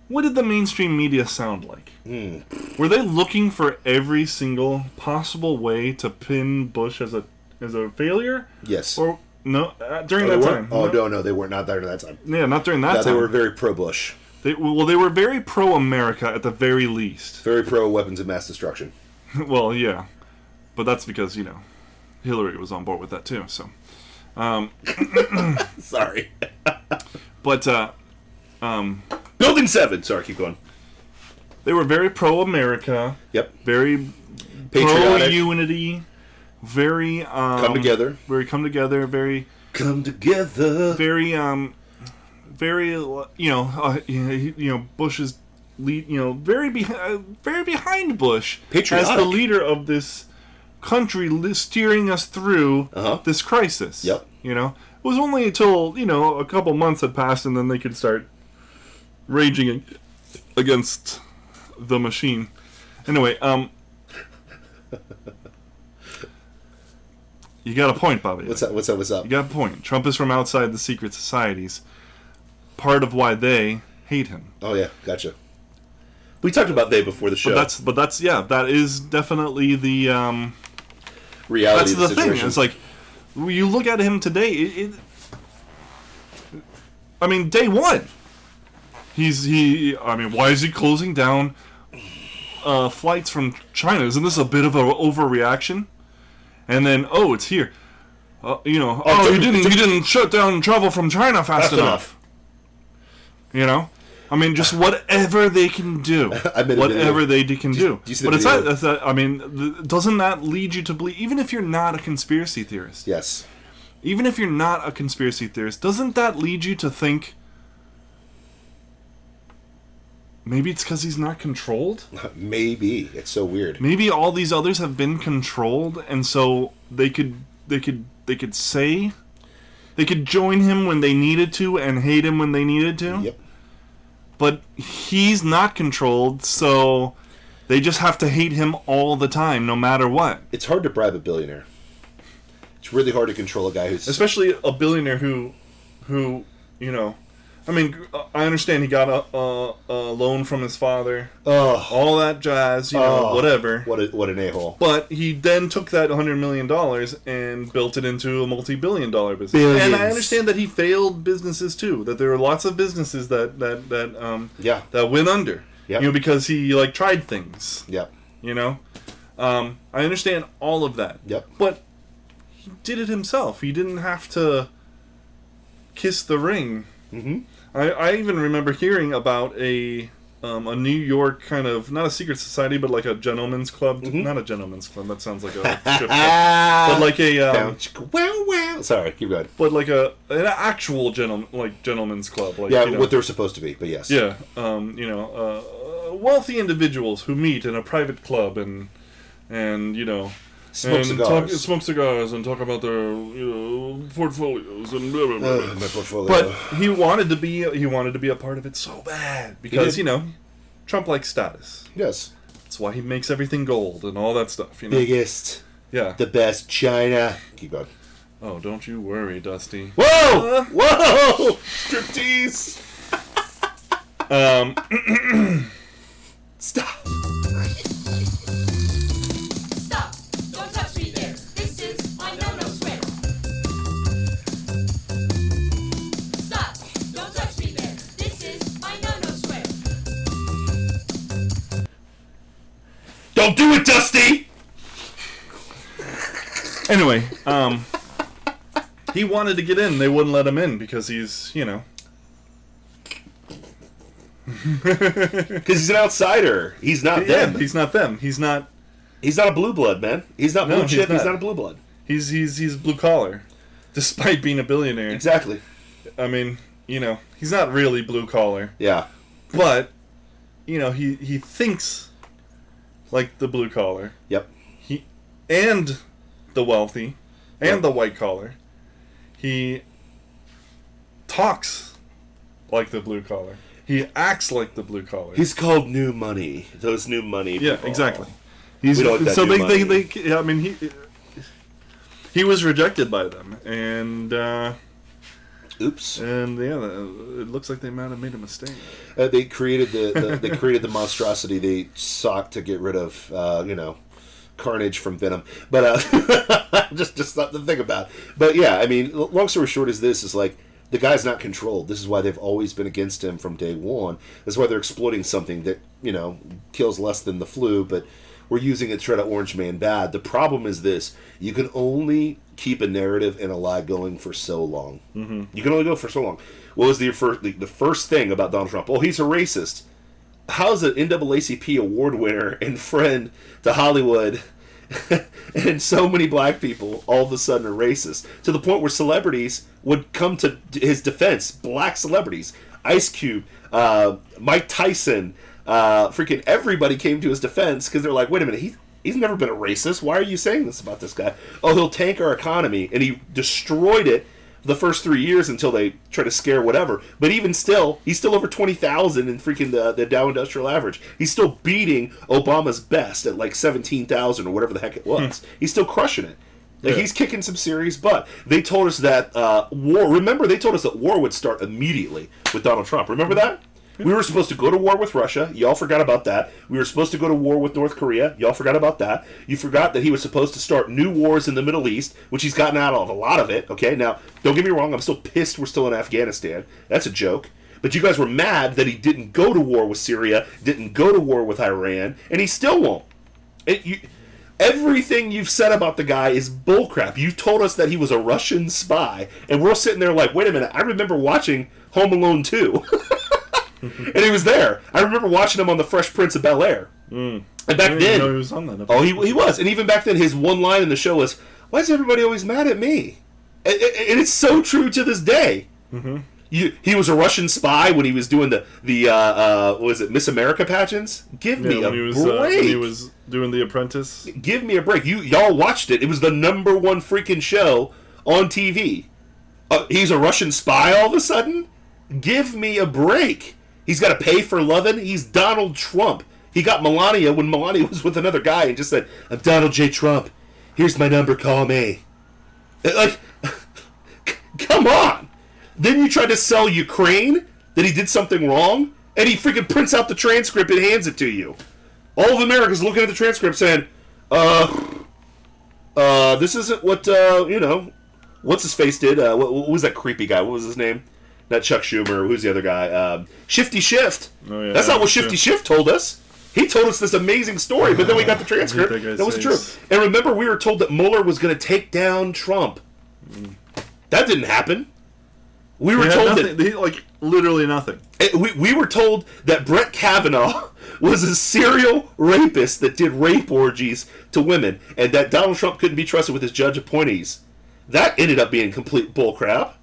what did the mainstream media sound like? Were they looking for every single possible way to pin Bush as a failure? Yes. Or no, during that time? Oh, no, they were not there during that time. Yeah, not during that time. They were very pro-Bush. They were very pro-America at the very least. Very pro-weapons of mass destruction. Well, yeah. But that's because, Hillary was on board with that too, so... Sorry. But, Building 7! Sorry, keep going. They were very pro-America. Yep. Very patriotic. pro-unity. Very, come together. Very come together, very... Come together. Very, Bush is very behind Bush. Patriotic. As the leader of this country steering us through this crisis. Yep. It was only until, a couple months had passed and then they could start raging against the machine. Anyway, you got a point, Bobby. What's up? You got a point. Trump is from outside the secret societies. Part of why they hate him. Oh yeah, gotcha. We talked about they before the show. But that's that is definitely the reality. That's the thing. It's like you look at him today. Day one. Why is he closing down flights from China? Isn't this a bit of an overreaction? And then, it's here. You didn't shut down travel from China fast enough. Just whatever they can do. Whatever they can do. But it's not, doesn't that lead you to believe, even if you're not a conspiracy theorist? Yes. Even if you're not a conspiracy theorist, doesn't that lead you to think, maybe it's because he's not controlled? Maybe. It's so weird. Maybe all these others have been controlled, and so they could join him when they needed to and hate him when they needed to. Yep. But he's not controlled, so They just have to hate him all the time, no matter what. It's hard to bribe a billionaire. It's really hard to control a guy who's... Especially a billionaire who, you know... I mean, I understand he got a loan from his father. All that jazz, you know, whatever. What an a-hole. But he then took that $100 million and built it into a multi-billion-dollar business. Billions. And I understand that he failed businesses, too. That there were lots of businesses that went under. Yep. You know, because he, like, tried things. Yep. You know? I understand all of that. Yep. But he did it himself. He didn't have to kiss the ring. Mm-hmm. I even remember hearing about a New York kind of, not a secret society, but like a gentleman's club. Mm-hmm. Not a gentleman's club, that sounds like a strip club. But like a... wow. Sorry, keep going. But like an actual gentleman's club. Like, yeah, you know, what they're supposed to be, but yes. Yeah, you know, wealthy individuals who meet in a private club and you know... Smoke cigars. Smoke cigars and talk about their, you know, portfolios and blah, blah, blah. My portfolio. But he wanted to be a part of it so bad because, you know, Trump likes status. Yes. That's why he makes everything gold and all that stuff, you know. Biggest. Yeah. The best China. Keep going. Oh, don't you worry, Dusty. Whoa! Whoa! Striptease. Stop. Don't do it, Dusty! Anyway, he wanted to get in. They wouldn't let him in because he's, you know... Because he's an outsider. He's not them. He's not them. He's not a blue blood, man. He's not blue chip. He's not a blue blood. He's blue collar, despite being a billionaire. Exactly. I mean, you know, he's not really blue collar. Yeah. But, you know, he thinks like the blue collar. Yep. And the wealthy, and the white collar. He talks like the blue collar. He acts like the blue collar. He's called new money. Those new money. Yeah, people. exactly. We don't want that so new money. they I mean he was rejected by them, and oops. And yeah, it looks like they might have made a mistake. They created the monstrosity they sought to get rid of. You know, Carnage from Venom. But just something to think about. But yeah, I mean, long story short is like the guy's not controlled. This is why they've always been against him from day one. That's why they're exploiting something that, you know, kills less than the flu, but we're using it to try to orange man bad. The problem is this: you can only keep a narrative and a lie going for so long. Mm-hmm. You can only go for so long. What was the first thing about Donald Trump? Oh, he's a racist. How's an NAACP award winner and friend to Hollywood and so many black people all of a sudden are racist? To the point where celebrities would come to his defense. Black celebrities. Ice Cube, Mike Tyson, freaking everybody came to his defense because they're like, wait a minute, he's never been a racist. Why are you saying this about this guy? Oh, he'll tank our economy. And he destroyed it the first 3 years until they try to scare whatever. But even still, he's still over 20,000 in freaking the Dow Industrial Average. He's still beating Obama's best at like 17,000 or whatever the heck it was. He's still crushing it. Like, he's kicking some serious butt. They told us that war... Remember, they told us that war would start immediately with Donald Trump. Remember that? We were supposed to go to war with Russia. Y'all forgot about that. We were supposed to go to war with North Korea. Y'all forgot about that. You forgot that he was supposed to start new wars in the Middle East, which he's gotten out of a lot of it. Okay, now, don't get me wrong. I'm still pissed we're still in Afghanistan. That's a joke. But you guys were mad that he didn't go to war with Syria, didn't go to war with Iran, and he still won't. Everything you've said about the guy is bullcrap. You told us that he was a Russian spy, and we're sitting there like, wait a minute, I remember watching Home Alone 2. And he was there. I remember watching him on The Fresh Prince of Bel-Air. And back then... know he was on that episode. Oh, he was. And even back then, his one line in the show was, why is everybody always mad at me? And it's so true to this day. Mm-hmm. He was a Russian spy when he was doing the what was it, Miss America pageants? Give me a break. When he was doing The Apprentice. Give me a break. Y'all watched it. It was the #1 freaking show on TV. He's a Russian spy all of a sudden? Give me a break. He's got to pay for loving. He's Donald Trump. He got Melania when Melania was with another guy and just said, "I'm Donald J. Trump. Here's my number. Call me." Like, come on. Then you try to sell Ukraine that he did something wrong, and he freaking prints out the transcript and hands it to you. All of America's looking at the transcript saying, this isn't what, what's his face did. What was that creepy guy? What was his name? Not Chuck Schumer. Who's the other guy? Shifty Shift. Oh, yeah, that's not what Shifty Shift told us. He told us this amazing story, but then we got the transcript. That was true. And remember, we were told that Mueller was going to take down Trump. That didn't happen. We were told that literally nothing. We were told that Brett Kavanaugh was a serial rapist that did rape orgies to women, and that Donald Trump couldn't be trusted with his judge appointees. That ended up being complete bullcrap.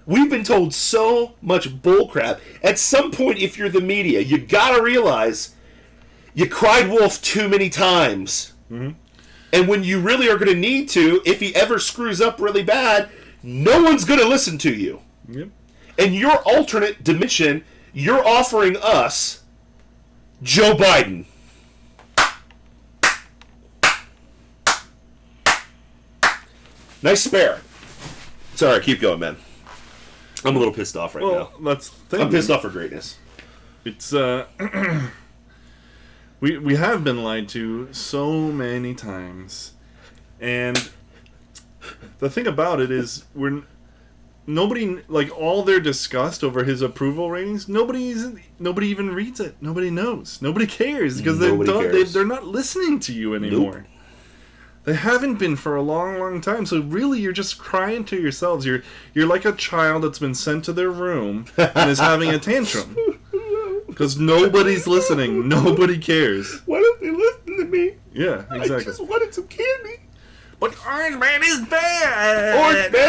We've been told so much bullcrap. At some point, if you're the media, you gotta realize you cried wolf too many times. Mm-hmm. And when you really are going to need to, if he ever screws up really bad, no one's going to listen to you. Yep. And your alternate dimension, you're offering us Joe Biden. Nice spare. Sorry, keep going, man. I'm a little pissed off right now. I'm pissed off for greatness. It's we have been lied to so many times, and the thing about it is nobody, like, all their disgust over his approval ratings, nobody even reads it. Nobody knows. Nobody cares because they're not listening to you anymore. Nope. They haven't been for a long, long time. So really, you're just crying to yourselves. You're like a child that's been sent to their room and is having a tantrum because nobody's listening. Nobody cares. Why don't they listen to me? Yeah, exactly. I just wanted some candy. But Orange Man is bad. Orange Man is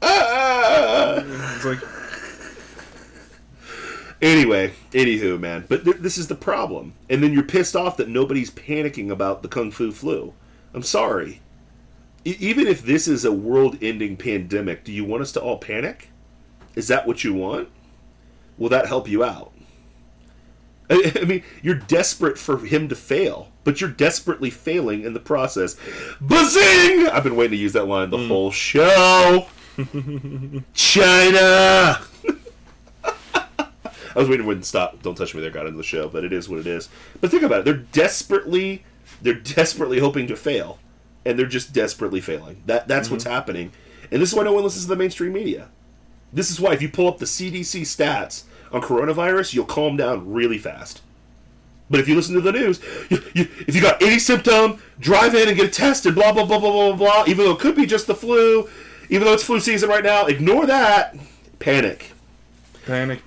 bad. It's like. Anyway, anywho, man. But this is the problem. And then you're pissed off that nobody's panicking about the Kung Fu flu. I'm sorry. Even if this is a world-ending pandemic, do you want us to all panic? Is that what you want? Will that help you out? I mean, you're desperate for him to fail, but you're desperately failing in the process. Bazing! I've been waiting to use that line the whole show. China! I was waiting for it to stop. Don't touch me there, got into the show, but it is what it is. But think about it. They're desperately hoping to fail, and they're just desperately failing. That's what's happening. And this is why no one listens to the mainstream media. This is why if you pull up the CDC stats on coronavirus, you'll calm down really fast. But if you listen to the news, if you got any symptom, drive in and get tested, blah, blah, blah, blah, blah, blah, even though it could be just the flu, even though it's flu season right now, ignore that. Panic. Panic.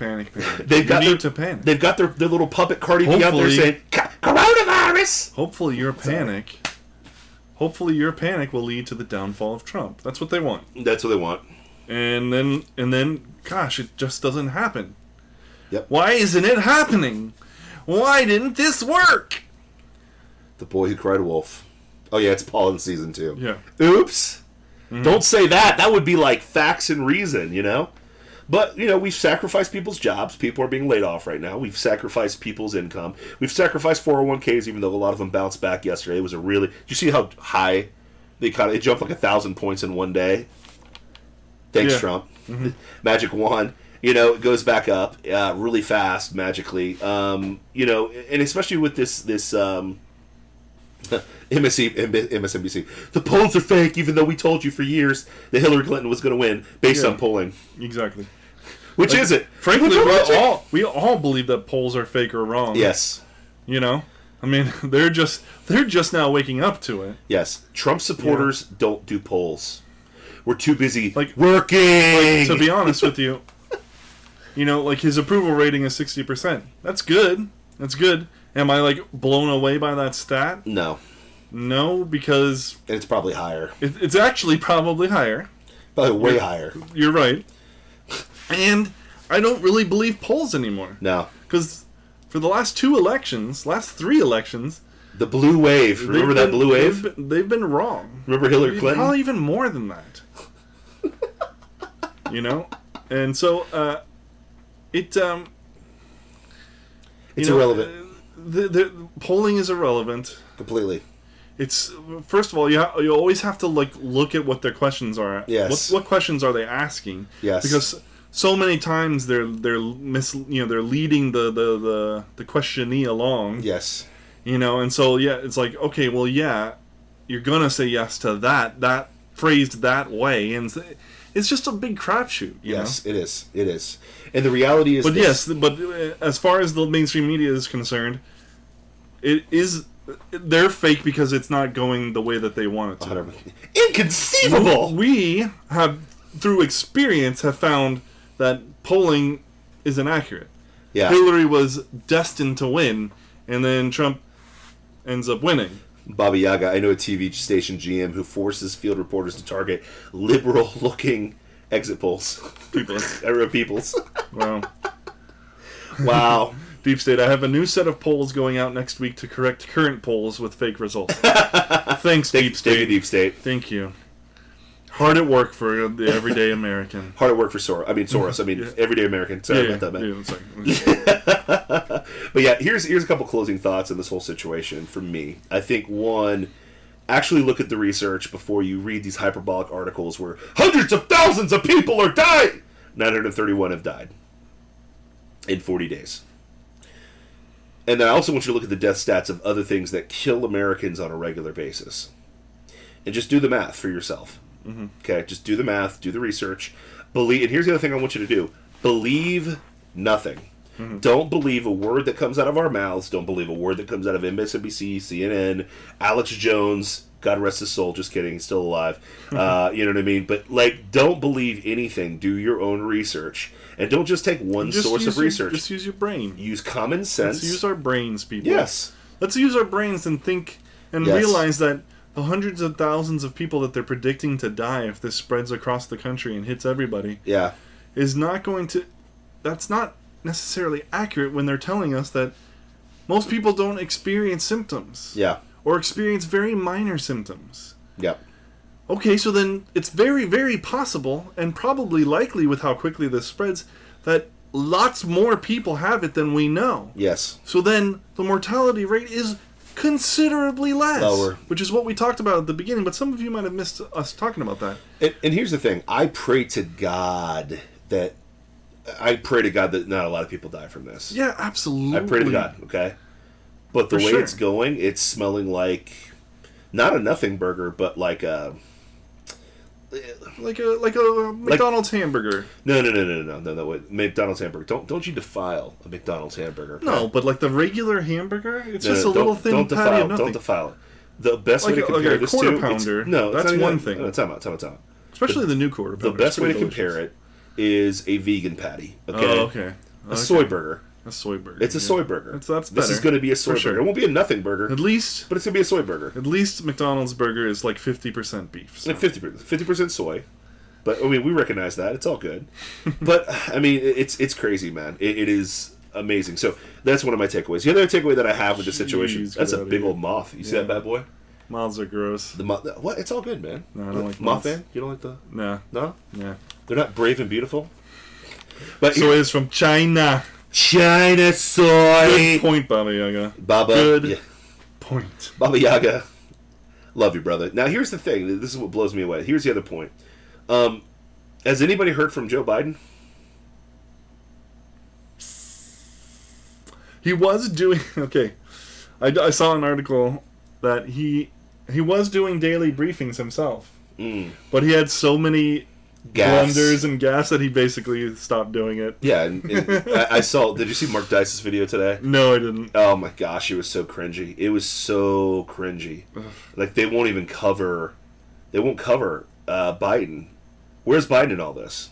They've got their little puppet Cardi B out there saying, coronavirus! Hopefully your panic will lead to the downfall of Trump. That's what they want. That's what they want. And then, gosh, it just doesn't happen. Yep. Why isn't it happening? Why didn't this work? The Boy Who Cried Wolf. Oh yeah, it's Paul in season 2. Yeah. Oops. Mm-hmm. Don't say that. That would be like facts and reason, you know? But, you know, we've sacrificed people's jobs. People are being laid off right now. We've sacrificed people's income. We've sacrificed 401ks, even though a lot of them bounced back yesterday. It was did you see how high it jumped like 1,000 points in one day? Thanks, Trump. Mm-hmm. Magic wand. You know, it goes back up really fast, magically. You know, and especially with this MSNBC. The polls are fake, even though we told you for years that Hillary Clinton was going to win based on polling. Exactly. Which is it? Frankly, we all believe that polls are fake or wrong. Yes. You know? I mean, they're just now waking up to it. Yes. Trump supporters don't do polls. We're too busy working. To be honest with you, you know, like his approval rating is 60%. That's good. Am I like blown away by that stat? No. No, because it's probably higher. It's actually probably higher. Probably way higher. You're right. And I don't really believe polls anymore. No. Because for the last 3 elections, the blue wave. Remember that blue wave? They've been wrong. Remember Hillary Clinton? Probably even more than that. You know? And so, It's irrelevant. The polling is irrelevant. Completely. It's first of all, you always have to look at what their questions are. Yes. What questions are they asking? Yes. Because so many times they're leading the questionee along. Yes. And so it's like, okay, well, yeah, you're gonna say yes to that phrased that way, and it's just a big crapshoot. Yes, it is. It is. And the reality is, but as far as the mainstream media is concerned, they're fake because it's not going the way that they want it to. 100%. Inconceivable. We have, through experience, have found that polling is inaccurate. Yeah. Hillary was destined to win, and then Trump ends up winning. Baba Yaga, I know a TV station GM who forces field reporters to target liberal-looking exit polls. Peoples. Wow. Wow. Deep State, I have a new set of polls going out next week to correct current polls with fake results. Thanks, Deep State. Thank you, Deep State. Thank you. Hard at work for the everyday American. Hard at work for Soros. Everyday American. Sorry about that, man. Yeah. But yeah, here's a couple closing thoughts on this whole situation from me. I think, one, actually look at the research before you read these hyperbolic articles where hundreds of thousands of people are dying. 931 have died in 40 days. And then I also want you to look at the death stats of other things that kill Americans on a regular basis. And just do the math for yourself. Mm-hmm. Okay? Just do the math, do the research. And here's the other thing I want you to do. Believe nothing. Mm-hmm. Don't believe a word that comes out of our mouths. Don't believe a word that comes out of MSNBC, CNN, Alex Jones. God rest his soul. Just kidding. He's still alive. You know what I mean? But, don't believe anything. Do your own research. And don't just take one source of research. Just use your brain. Use common sense. Let's use our brains, people. Yes. Let's use our brains and think and realize that the hundreds of thousands of people that they're predicting to die if this spreads across the country and hits everybody is not going to... That's not necessarily accurate when they're telling us that most people don't experience symptoms. Yeah. Or experience very minor symptoms. Yep. Okay, so then it's very, very possible, and probably likely with how quickly this spreads, that lots more people have it than we know. Yes. So then the mortality rate is considerably less. Lower. Which is what we talked about at the beginning, but some of you might have missed us talking about that. And here's the thing. I pray to God that not a lot of people die from this. Yeah, absolutely. I pray to God, okay? But the way it's going, it's smelling like not a nothing burger, but like a McDonald's hamburger. No. Wait. McDonald's hamburger. Don't you defile a McDonald's hamburger? Okay? No, but like the regular hamburger, it's just a little thin patty of nothing. Don't defile it. The best way to compare this quarter to pounder. that's one thing. No, time out. Especially the new quarter pounder. The best way to compare it is a vegan patty. Okay. Oh, okay. A soy burger. A soy burger. It's a soy burger. That's better. This is going to be a soy burger. It won't be a nothing burger. But it's going to be a soy burger. At least McDonald's burger is like 50% beef. So. Like 50% soy. But, I mean, we recognize that. It's all good. But, I mean, it's crazy, man. It is amazing. So, that's one of my takeaways. The other takeaway that I have with the situation, that's a big old moth. You see that bad boy? Moths are gross. What? It's all good, man. No, I don't like moth. moths. You don't like the... No. No? Yeah. They're not brave and beautiful? But soy is from China. China soy. Good point, Baba Yaga. Good point. Baba Yaga. Love you, brother. Now, here's the thing. This is what blows me away. Here's the other point. Has anybody heard from Joe Biden? He was doing... Okay. I saw an article that he was doing daily briefings himself. But he had so many... blunders and gas that he basically stopped doing it. Yeah, and I saw... Did you see Mark Dice's video today? No, I didn't. Oh my gosh, it was so cringy. It was so cringy. Like, they won't even cover... They won't cover Biden. Where's Biden in all this?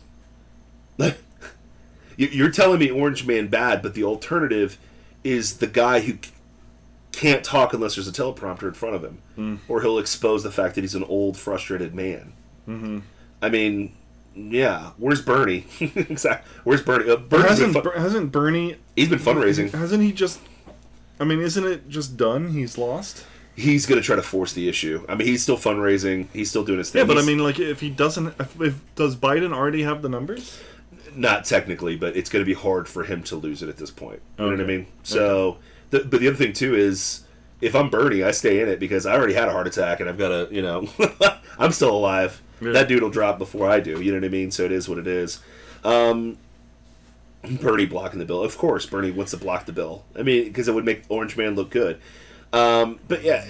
You're telling me Orange Man bad, but the alternative is the guy who can't talk unless there's a teleprompter in front of him. Or he'll expose the fact that he's an old, frustrated man. Mm-hmm. I mean... Yeah, where's Bernie? Exactly. Where's Bernie? Hasn't Bernie... He's been fundraising. Hasn't he just... I mean, isn't it just done? He's lost? He's going to try to force the issue. I mean, he's still fundraising. He's still doing his thing. Yeah, but I mean, like, if he doesn't... Does Biden already have the numbers? Not technically, but it's going to be hard for him to lose it at this point. You know what I mean? So, but the other thing too is, if I'm Bernie, I stay in it because I already had a heart attack and I've got to, I'm still alive. Yeah. That dude will drop before I do. You know what I mean? So it is what it is. Bernie blocking the bill. Of course, Bernie wants to block the bill. I mean, because it would make Orange Man look good. But yeah.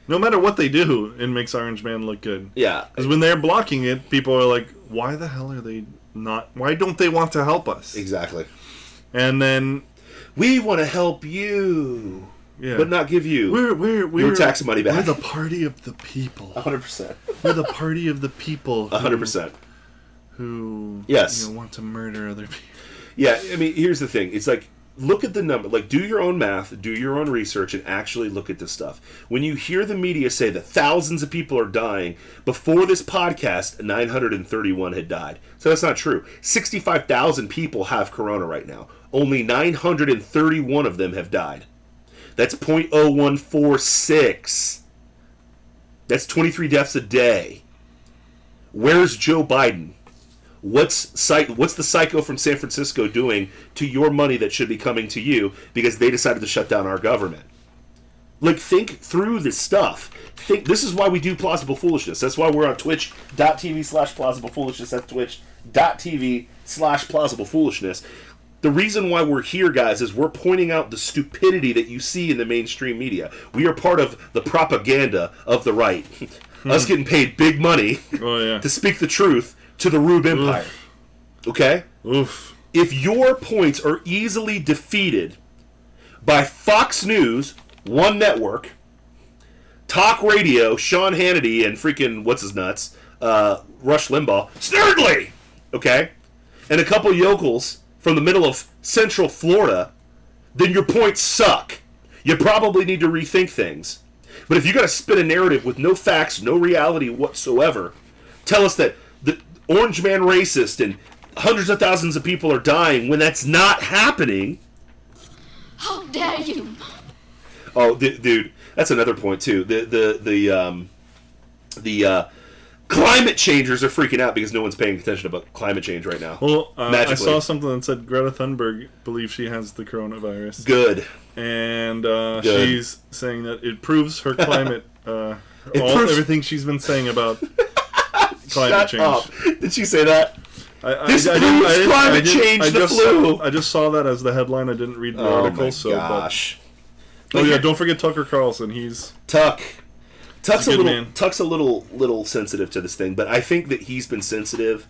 No matter what they do, it makes Orange Man look good. Yeah. Because when they're blocking it, people are like, why the hell are they not... Why don't they want to help us? Exactly. And then... We want to help you. Yeah. But not give you your tax money back. We're the party of the people. 100%. We're the party of the people. 100%. Who yes. Want to murder other people. Yeah, I mean, here's the thing. It's like, look at the number. Like, do your own math, do your own research, and actually look at this stuff. When you hear the media say that thousands of people are dying, before this podcast, 931 had died. So that's not true. 65,000 people have corona right now. Only 931 of them have died. That's 0.0146. That's 23 deaths a day. Where's Joe Biden? What's the psycho from San Francisco doing to your money that should be coming to you because they decided to shut down our government? Like, think through this stuff. This is why we do Plausible Foolishness. That's why we're on twitch.tv/Plausible Foolishness. That's twitch.tv/Plausible Foolishness. The reason why we're here, guys, is we're pointing out the stupidity that you see in the mainstream media. We are part of the propaganda of the right. Us getting paid big money to speak the truth to the Rube Empire. Okay? Oof. If your points are easily defeated by Fox News, One Network, Talk Radio, Sean Hannity, and freaking, what's his nuts, Rush Limbaugh, Snurdly! Okay? And a couple yokels from the middle of Central Florida, then your points suck. You probably need to rethink things. But if you got to spin a narrative with no facts, no reality whatsoever, tell us that the Orange Man racist and hundreds of thousands of people are dying when that's not happening. How dare you? Oh, dude, that's another point too. The climate changers are freaking out because no one's paying attention about climate change right now. Well, I saw something that said Greta Thunberg believes she has the coronavirus. Good. And she's saying that it proves her climate, everything she's been saying about climate change. Up. Did she say that? Climate change the flu. I just saw that as the headline. I didn't read the article. My gosh. Oh yeah, don't forget Tucker Carlson. Tuck's a little sensitive to this thing, but I think that he's been sensitive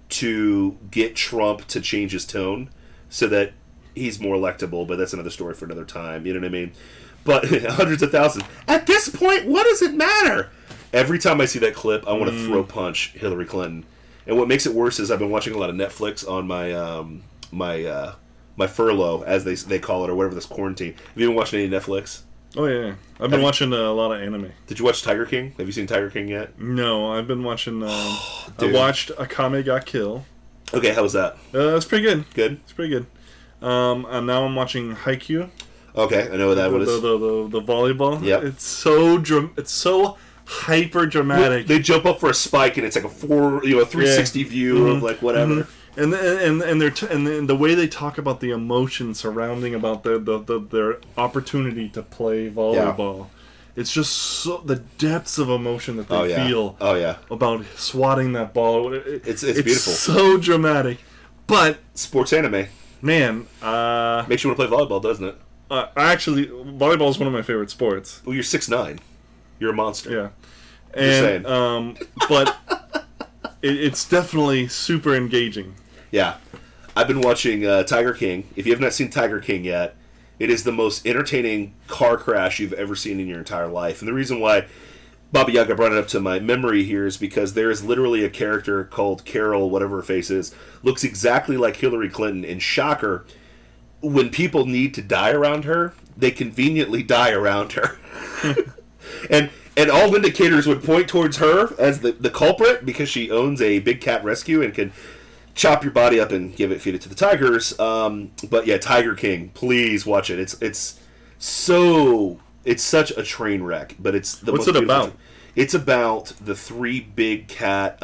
to get Trump to change his tone so that he's more electable, but that's another story for another time. You know what I mean? But hundreds of thousands. At this point, what does it matter? Every time I see that clip, I want to throw punch Hillary Clinton. And what makes it worse is I've been watching a lot of Netflix on my my furlough, as they call it, or whatever, this quarantine. Have you been watching any Netflix? Oh, yeah. I've been watching a lot of anime. Did you watch Tiger King? Have you seen Tiger King yet? No, I've been watching... I watched Akame ga Kill. Okay, how was that? It's pretty good. Good? It's pretty good. And now I'm watching Haikyuu. Okay, I know what that is. The volleyball. Yep. It's so hyper dramatic. They jump up for a spike, and it's like a 360 view of like whatever. Mm-hmm. And the way they talk about the emotion surrounding about their opportunity to play volleyball, it's just so the depths of emotion that they feel. Oh yeah, about swatting that ball. It's beautiful. So dramatic, but sports anime, man, makes you want to play volleyball, doesn't it? Actually, volleyball is one of my favorite sports. Well, you're 6'9", you're a monster. Yeah, and but it's definitely super engaging. Yeah. I've been watching Tiger King. If you have not seen Tiger King yet, it is the most entertaining car crash you've ever seen in your entire life. And the reason why Baba Yaga brought it up to my memory here is because there is literally a character called Carol, whatever her face is, looks exactly like Hillary Clinton. And shocker, when people need to die around her, they conveniently die around her. And all indicators would point towards her as the culprit because she owns a big cat rescue and can chop your body up and feed it to the tigers. But yeah, Tiger King, please watch it. It's such a train wreck, but it's the What's most it about? It's about the 3 big cat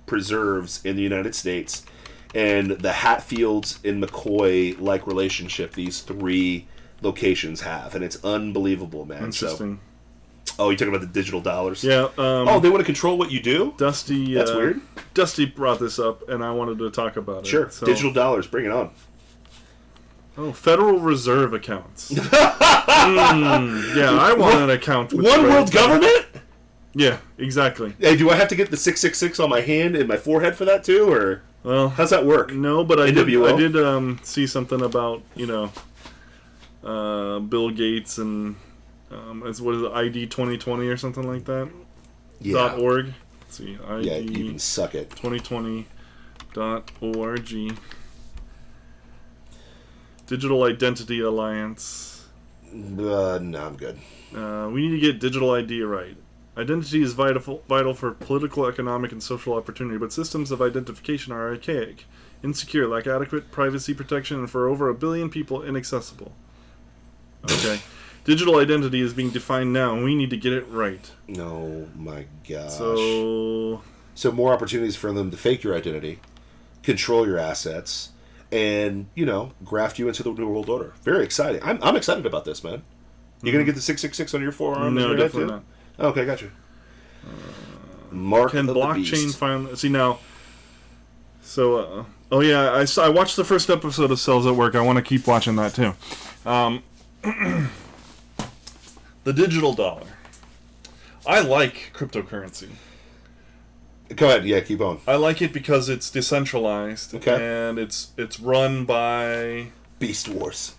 preserves in the United States, and the Hatfields and McCoy-like relationship these 3 locations have, and it's unbelievable, man. Interesting. Oh, you're talking about the digital dollars? Yeah. They want to control what you do? Dusty. That's weird. Dusty brought this up, and I wanted to talk about it. Sure. So, Digital dollars, bring it on. Oh, Federal Reserve accounts. Yeah, I want an account. With One world government? Yeah, exactly. Hey, do I have to get the 666 on my hand and my forehead for that too, or Well, how's that work? no, but I NWO? did see something about Bill Gates and what is it, ID 2020 or something like that. Yeah. .org. Let's see, ID Yeah, you can suck it. 2020.org. Digital Identity Alliance. No, I'm good. We need to get digital ID right. Identity is vital for political, economic, and social opportunity, but systems of identification are archaic, insecure, lack adequate privacy protection, and for over 1 billion people, inaccessible. Okay. Digital identity is being defined now, and we need to get it right. Oh my gosh. So more opportunities for them to fake your identity, control your assets, and, graft you into the New World Order. Very exciting. I'm excited about this, man. You going to get the 666 on your forearm? no, and your head, definitely too? not. Okay, gotcha. Mark Can of the blockchain beast. finally see now? So, I watched the first episode of Cells at Work. I want to keep watching that too. The digital dollar. I like cryptocurrency. Go ahead. Yeah, keep on. I like it because it's decentralized, Okay. and it's run by. Beast Wars.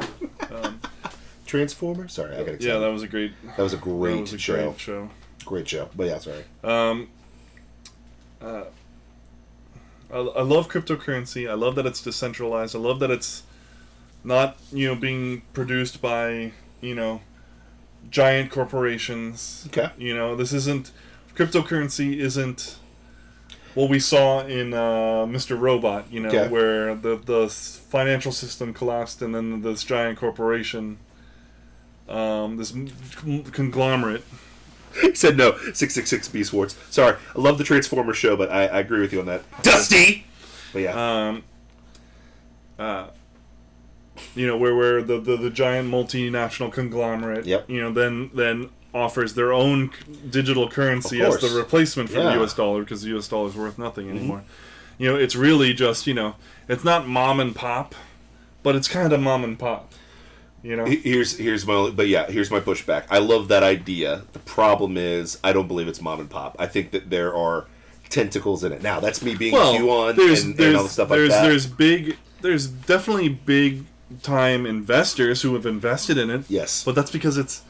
Transformer? Sorry, I got excited. Yeah, that was a great. That was a great show. Great show. Great show. But yeah, sorry. I love cryptocurrency. I love that it's decentralized. I love that it's not being produced by giant corporations. Okay. Cryptocurrency isn't what we saw in Mr. Robot. Okay. Where the financial system collapsed and then this giant corporation, this conglomerate. He said no. 666 Beast Wars. Sorry. I love the Transformer show, but I agree with you on that. Dusty! But yeah. Where the giant multinational conglomerate, Yep. then offers their own digital currency Of as the course. replacement for Yeah. the U.S. dollar, because the U.S. dollar is worth nothing anymore. It's really just, it's not mom and pop, but it's kind of mom and pop. Here's my pushback. I love that idea. The problem is I don't believe it's mom and pop. I think that there are tentacles in it. Now that's me being QAnon and all the stuff like that. There's definitely big time investors who have invested in it. Yes, but that's because it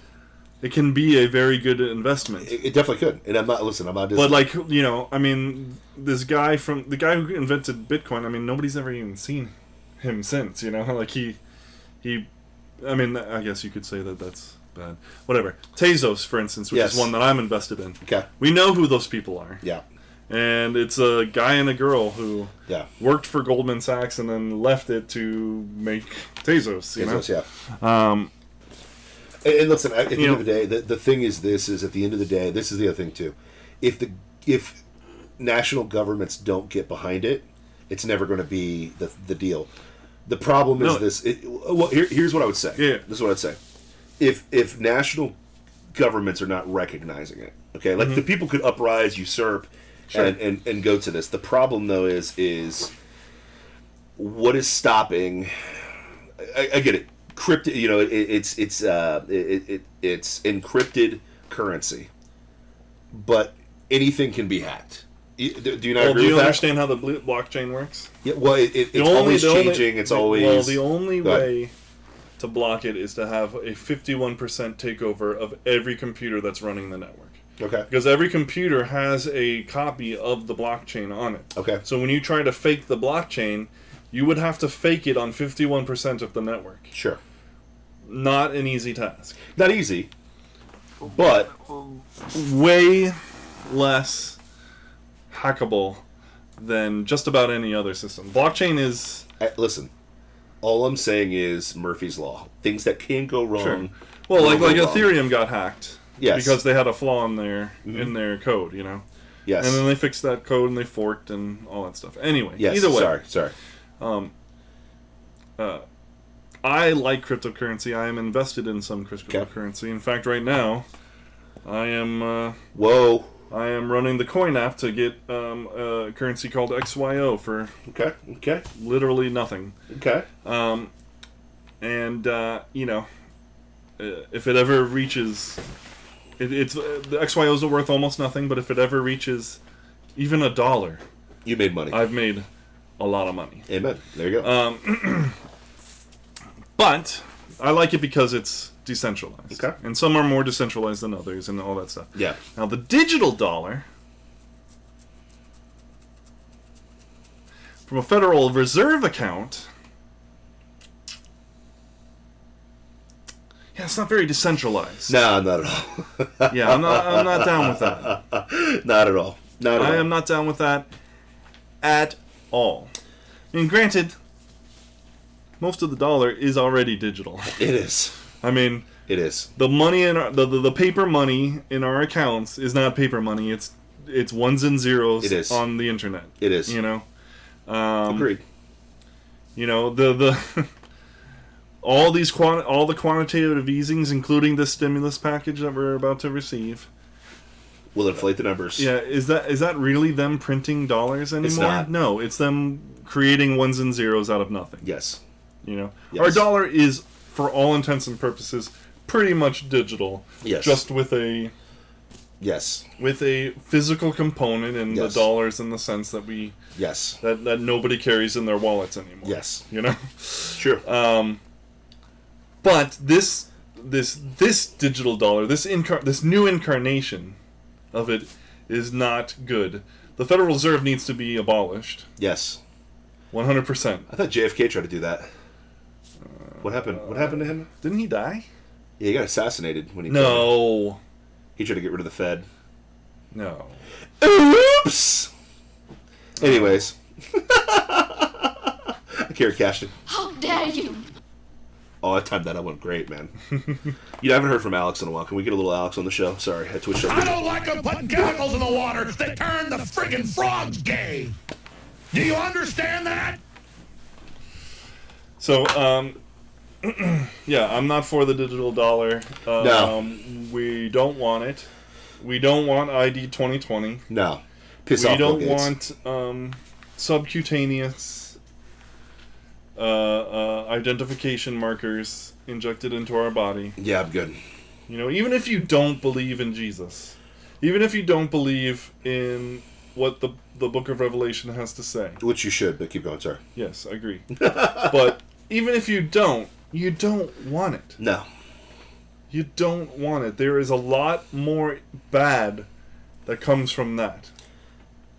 can be a very good investment. It definitely could. And I'm not. But this guy the guy who invented Bitcoin. Nobody's ever even seen him since. I guess you could say that that's bad. Whatever. Tezos, for instance, which is one that I'm invested in. Okay. We know who those people are. Yeah. And it's a guy and a girl who worked for Goldman Sachs and then left it to make Tezos. Yeah. And listen, at the end of the day, the thing is at the end of the day, this is the other thing too. If national governments don't get behind it, it's never going to be the deal. The problem is here's what I would say. Yeah. This is what I'd say. If national governments are not recognizing it, okay, like the people could uprise, usurp, and go to this. The problem though is what is stopping? I get it. It's encrypted currency, but anything can be hacked. Do you not agree with that? Do you understand how the blockchain works? Yeah, well, it's always changing. It's always... Well, the only way to block it is to have a 51% takeover of every computer that's running the network. Okay. Because every computer has a copy of the blockchain on it. Okay. So when you try to fake the blockchain, you would have to fake it on 51% of the network. Sure. Not an easy task. Not easy, but... way less hackable than just about any other system. Blockchain is... Listen, all I'm saying is Murphy's Law. Things that can go wrong. Sure. Well, like Ethereum got hacked. Yes. Because they had a flaw in their code, Yes. And then they fixed that code and they forked and all that stuff. Anyway, yes. either way. Sorry. I like cryptocurrency. I am invested in some cryptocurrency. In fact, right now, I am Whoa. I am running the coin app to get a currency called XYO for Okay. literally nothing. Okay. And if it ever reaches, it's the XYOs are worth almost nothing. But if it ever reaches even $1, You made money. I've made a lot of money. Amen. There you go. But I like it because it's decentralized. Okay. And some are more decentralized than others and all that stuff. Yeah. Now, the digital dollar, from a Federal Reserve account, yeah, it's not very decentralized. No, not at all. Yeah, I'm not down with that. Not at all. Not at all. I am not down with that at all. I mean, granted, most of the dollar is already digital. It is. I mean, It is. the money in the paper money in our accounts is not paper money. It's ones and zeros It is. on the internet. It is. You know, Agreed. you know the all the quantitative easings, including the stimulus package that we're about to receive. We'll inflate the numbers. Yeah, is that really them printing dollars anymore? not. No, it's them creating ones and zeros out of nothing. Yes. You know, Yes. our dollar is, for all intents and purposes, pretty much digital. Yes. Just with a Yes. physical component in Yes. the dollars, in the sense that Yes. that nobody carries in their wallets anymore. Yes. You know. Sure. But this digital dollar, this new incarnation of it, is not good. The Federal Reserve needs to be abolished. Yes. 100%. I thought JFK tried to do that. What happened? What happened to him? Didn't he die? Yeah, he got assassinated when he. No. He tried to get rid of the Fed. No. Oops. Anyways. Carrie Cashton. How dare you? Oh, I timed that. I went great, man. I haven't heard from Alex in a while. Can we get a little Alex on the show? Sorry, I twitched over. I don't like them putting chemicals in the water that turn the friggin' frogs gay. Do you understand that? So, yeah, I'm not for the digital dollar. No. We don't want it. We don't want ID 2020. No. Piss We off, Bill don't Gates. want subcutaneous identification markers injected into our body. Yeah, I'm good. You know, even if you don't believe in Jesus, even if you don't believe in what the Book of Revelation has to say. Which you should, but keep going, sorry. Yes, I agree. But even if you don't want it. No. You don't want it. There is a lot more bad that comes from that.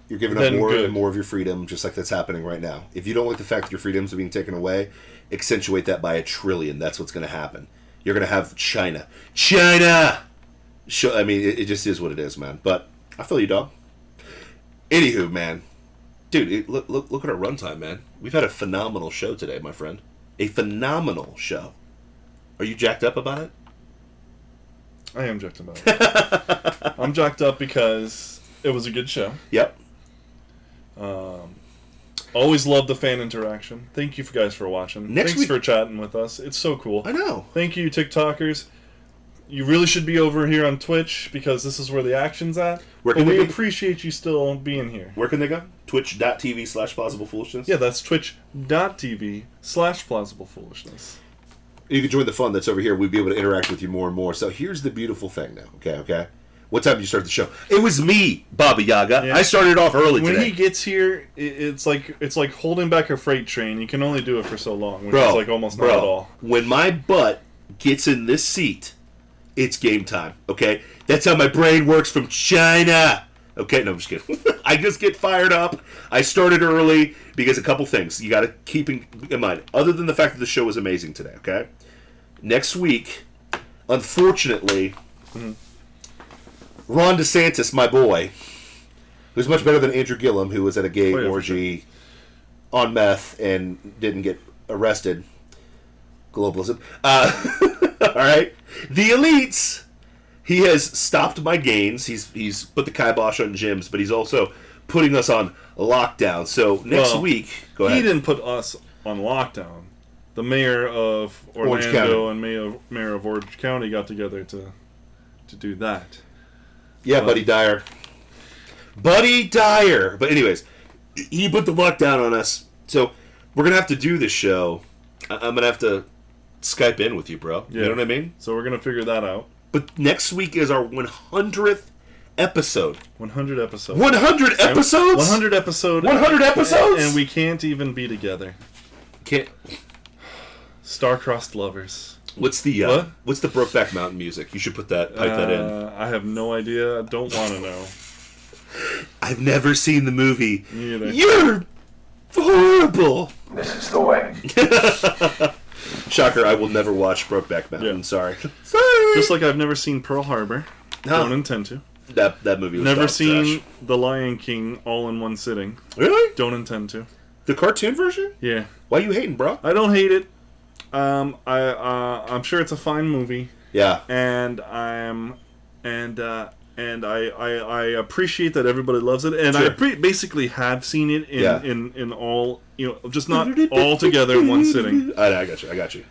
You're giving up Then more good. and more of your freedom, just like that's happening right now. If you don't like the fact that your freedoms are being taken away, accentuate that by 1 trillion. That's what's going to happen. You're going to have China. China! I mean, it just is what it is, man. But I feel you, dog. Anywho, man. Dude, look at our runtime, man. We've had a phenomenal show today, my friend. A phenomenal show. Are you jacked up about it? I am jacked up. I'm jacked up because it was a good show. Yep. Always love the fan interaction. Thank you guys for watching. Next Thanks week- for chatting with us. It's so cool. I know. Thank you, TikTokers. You really should be over here on Twitch because this is where the action's at. Where But can we they be? appreciate you still being here. Where can they go? Twitch.tv/Plausible Foolishness? Yeah, that's twitch.tv/Plausible Foolishness. You can join the fun that's over here. We'd be able to interact with you more and more. So here's the beautiful thing now. Okay? What time did you start the show? It was me, Baba Yaga. Yeah. I started off early When today. he gets here, it's like holding back a freight train. You can only do it for so long, which Bro, is like almost not at all. When my butt gets in this seat, it's game time, okay? That's how my brain works from China. Okay, no, I'm just kidding. I just get fired up. I started early because a couple things you got to keep in mind. Other than the fact that the show was amazing today, okay? Next week, unfortunately, Ron DeSantis, my boy, who's much better than Andrew Gillum, who was at a gay Oh, yeah, for orgy on meth and didn't get arrested. Globalism. All right. The elites. He has stopped my gains. He's put the kibosh on gyms, but he's also putting us on lockdown. So next week, go ahead. He didn't put us on lockdown. The mayor of Orlando and mayor of Orange County got together to do that. Yeah, Buddy Dyer. Buddy Dyer. But anyways, he put the lockdown on us. So we're going to have to do this show. I'm going to have to Skype in with you, bro. Yeah. You know what I mean? So we're going to figure that out. But next week is our 100th episode. 100 episodes. 100 episodes? 100 episodes. 100 episodes? And we can't even be together. Can't. Star-crossed lovers. What's the Brokeback Mountain music? You should pipe that in. I have no idea. I don't want to know. I've never seen the movie. Me either. You're horrible. This is the way. Shocker, I will never watch Brokeback Mountain. Yeah. Sorry. Just like I've never seen Pearl Harbor. No. Don't intend to. That movie was Never dog seen trash. The Lion King all in one sitting. Really? Don't intend to. The cartoon version? Yeah. Why you hating, bro? I don't hate it. I'm sure it's a fine movie. Yeah. And I appreciate that everybody loves it, and Sure. I basically have seen it in all, just not not all together in one sitting. I got you.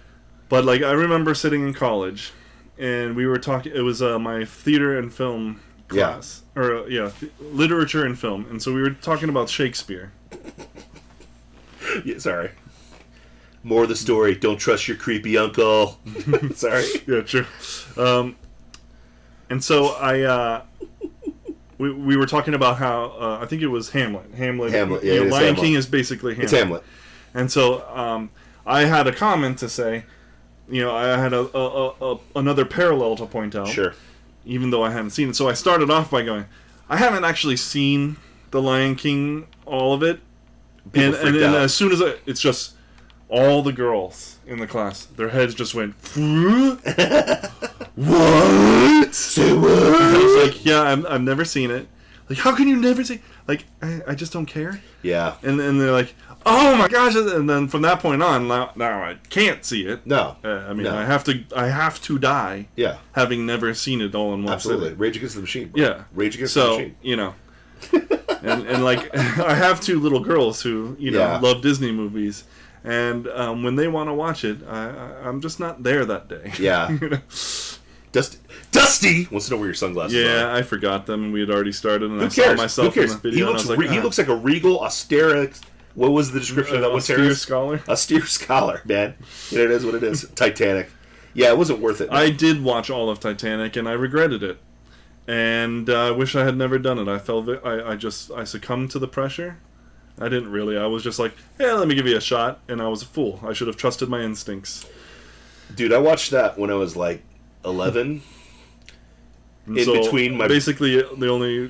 But like I remember sitting in college, and we were talking. It was my theater and film class, literature and film, and so we were talking about Shakespeare. Yeah, sorry. More of the story. Don't trust your creepy uncle. Sorry. Yeah, true. And so we were talking about how I think it was Hamlet. Hamlet, yeah, it is Lion Hamlet. King is basically Hamlet. It's Hamlet. And so I had a comment to say. I had another parallel to point out. Sure. Even though I hadn't seen it, so I started off by going, I haven't actually seen The Lion King, all of it, and out. as soon as it's just all the girls in the class, their heads just went. What? Say what? I was like, yeah, I've never seen it. Like, how can you never see? Like, I just don't care. Yeah. And they're like, oh my gosh! And then from that point on, now I can't see it. No. I have to die. Yeah. Having never seen it all in one Absolutely. sitting. Rage Against the Machine. Bro. Yeah. Rage Against the Machine. And like I have two little girls who Yeah. love Disney movies, and when they want to watch it, I'm just not there that day. Yeah. Dusty wants to know where your sunglasses are. Yeah, I forgot them, and we had already started, and Who I cares? saw myself Who cares? in the video, and I was like, He looks like a regal, austere. What was the description of that? What's austere scholar. Austere scholar, man. It is what it is. Titanic. Yeah, it wasn't worth it. Man. I did watch all of Titanic, and I regretted it, and I wish I had never done it. I succumbed to the pressure. I didn't really. I was just like, hey, let me give you a shot, and I was a fool. I should have trusted my instincts. Dude, I watched that when I was like 11. Between my basically the only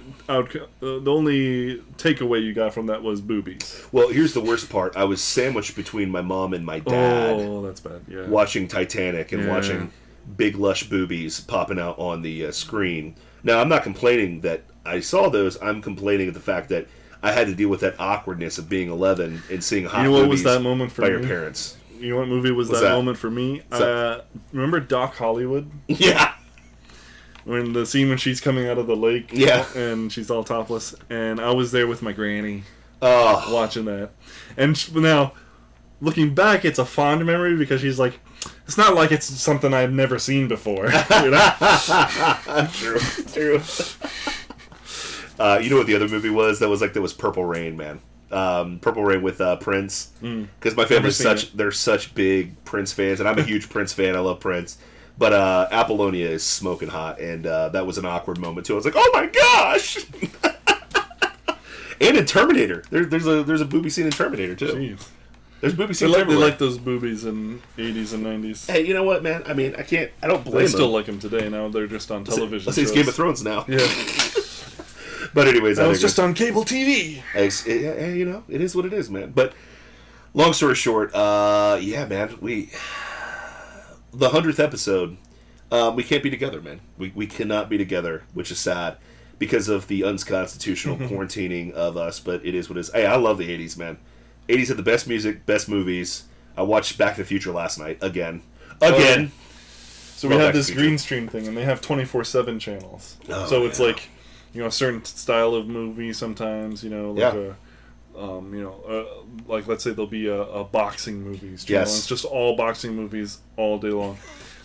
takeaway you got from that was boobies. Well, here's the worst part. I was sandwiched between my mom and my dad. Oh, that's bad. Yeah. Watching Titanic and watching big lush boobies popping out on the screen. Now, I'm not complaining that I saw those. I'm complaining at the fact that I had to deal with that awkwardness of being 11 and seeing hot what movies was that moment for by me? your parents. You know what movie was What's that that? moment for me? Remember Doc Hollywood? Yeah. When the scene when she's coming out of the lake, Yeah. and she's all topless, and I was there with my granny, Oh. watching that. And now, looking back, it's a fond memory because she's like, it's not like it's something I've never seen before. You know? True. You know what the other movie was? That was Purple Rain, man. Purple Rain with Prince. Because my family's they're such big Prince fans, and I'm a huge Prince fan. I love Prince. But Apollonia is smoking hot, and that was an awkward moment too. I was like, "Oh my gosh!" And in Terminator, there's a booby scene in Terminator too. Jeez. There's booby They scenes like everywhere. those boobies in 80s and 90s. Hey, you know what, man? I mean, I don't blame They still them. like them today. Now they're just on television. Let's say it's shows. Game of Thrones now. Yeah. But anyways, That I was digress. just on cable TV. You know, it is what it is, man. But long story short, yeah, man, the 100th episode, we can't be together, man. We cannot be together, which is sad because of the unconstitutional quarantining of us. But it is what it is. Hey, I love the 80s, man. 80s had the best music, best movies. I watched Back to the Future last night again. So we Well, have Back to this the green stream thing, and they have 24/7 channels. Oh, So it's yeah. like a certain style of movie sometimes, like like let's say there'll be a boxing movies channel. Yes. It's just all boxing movies all day long.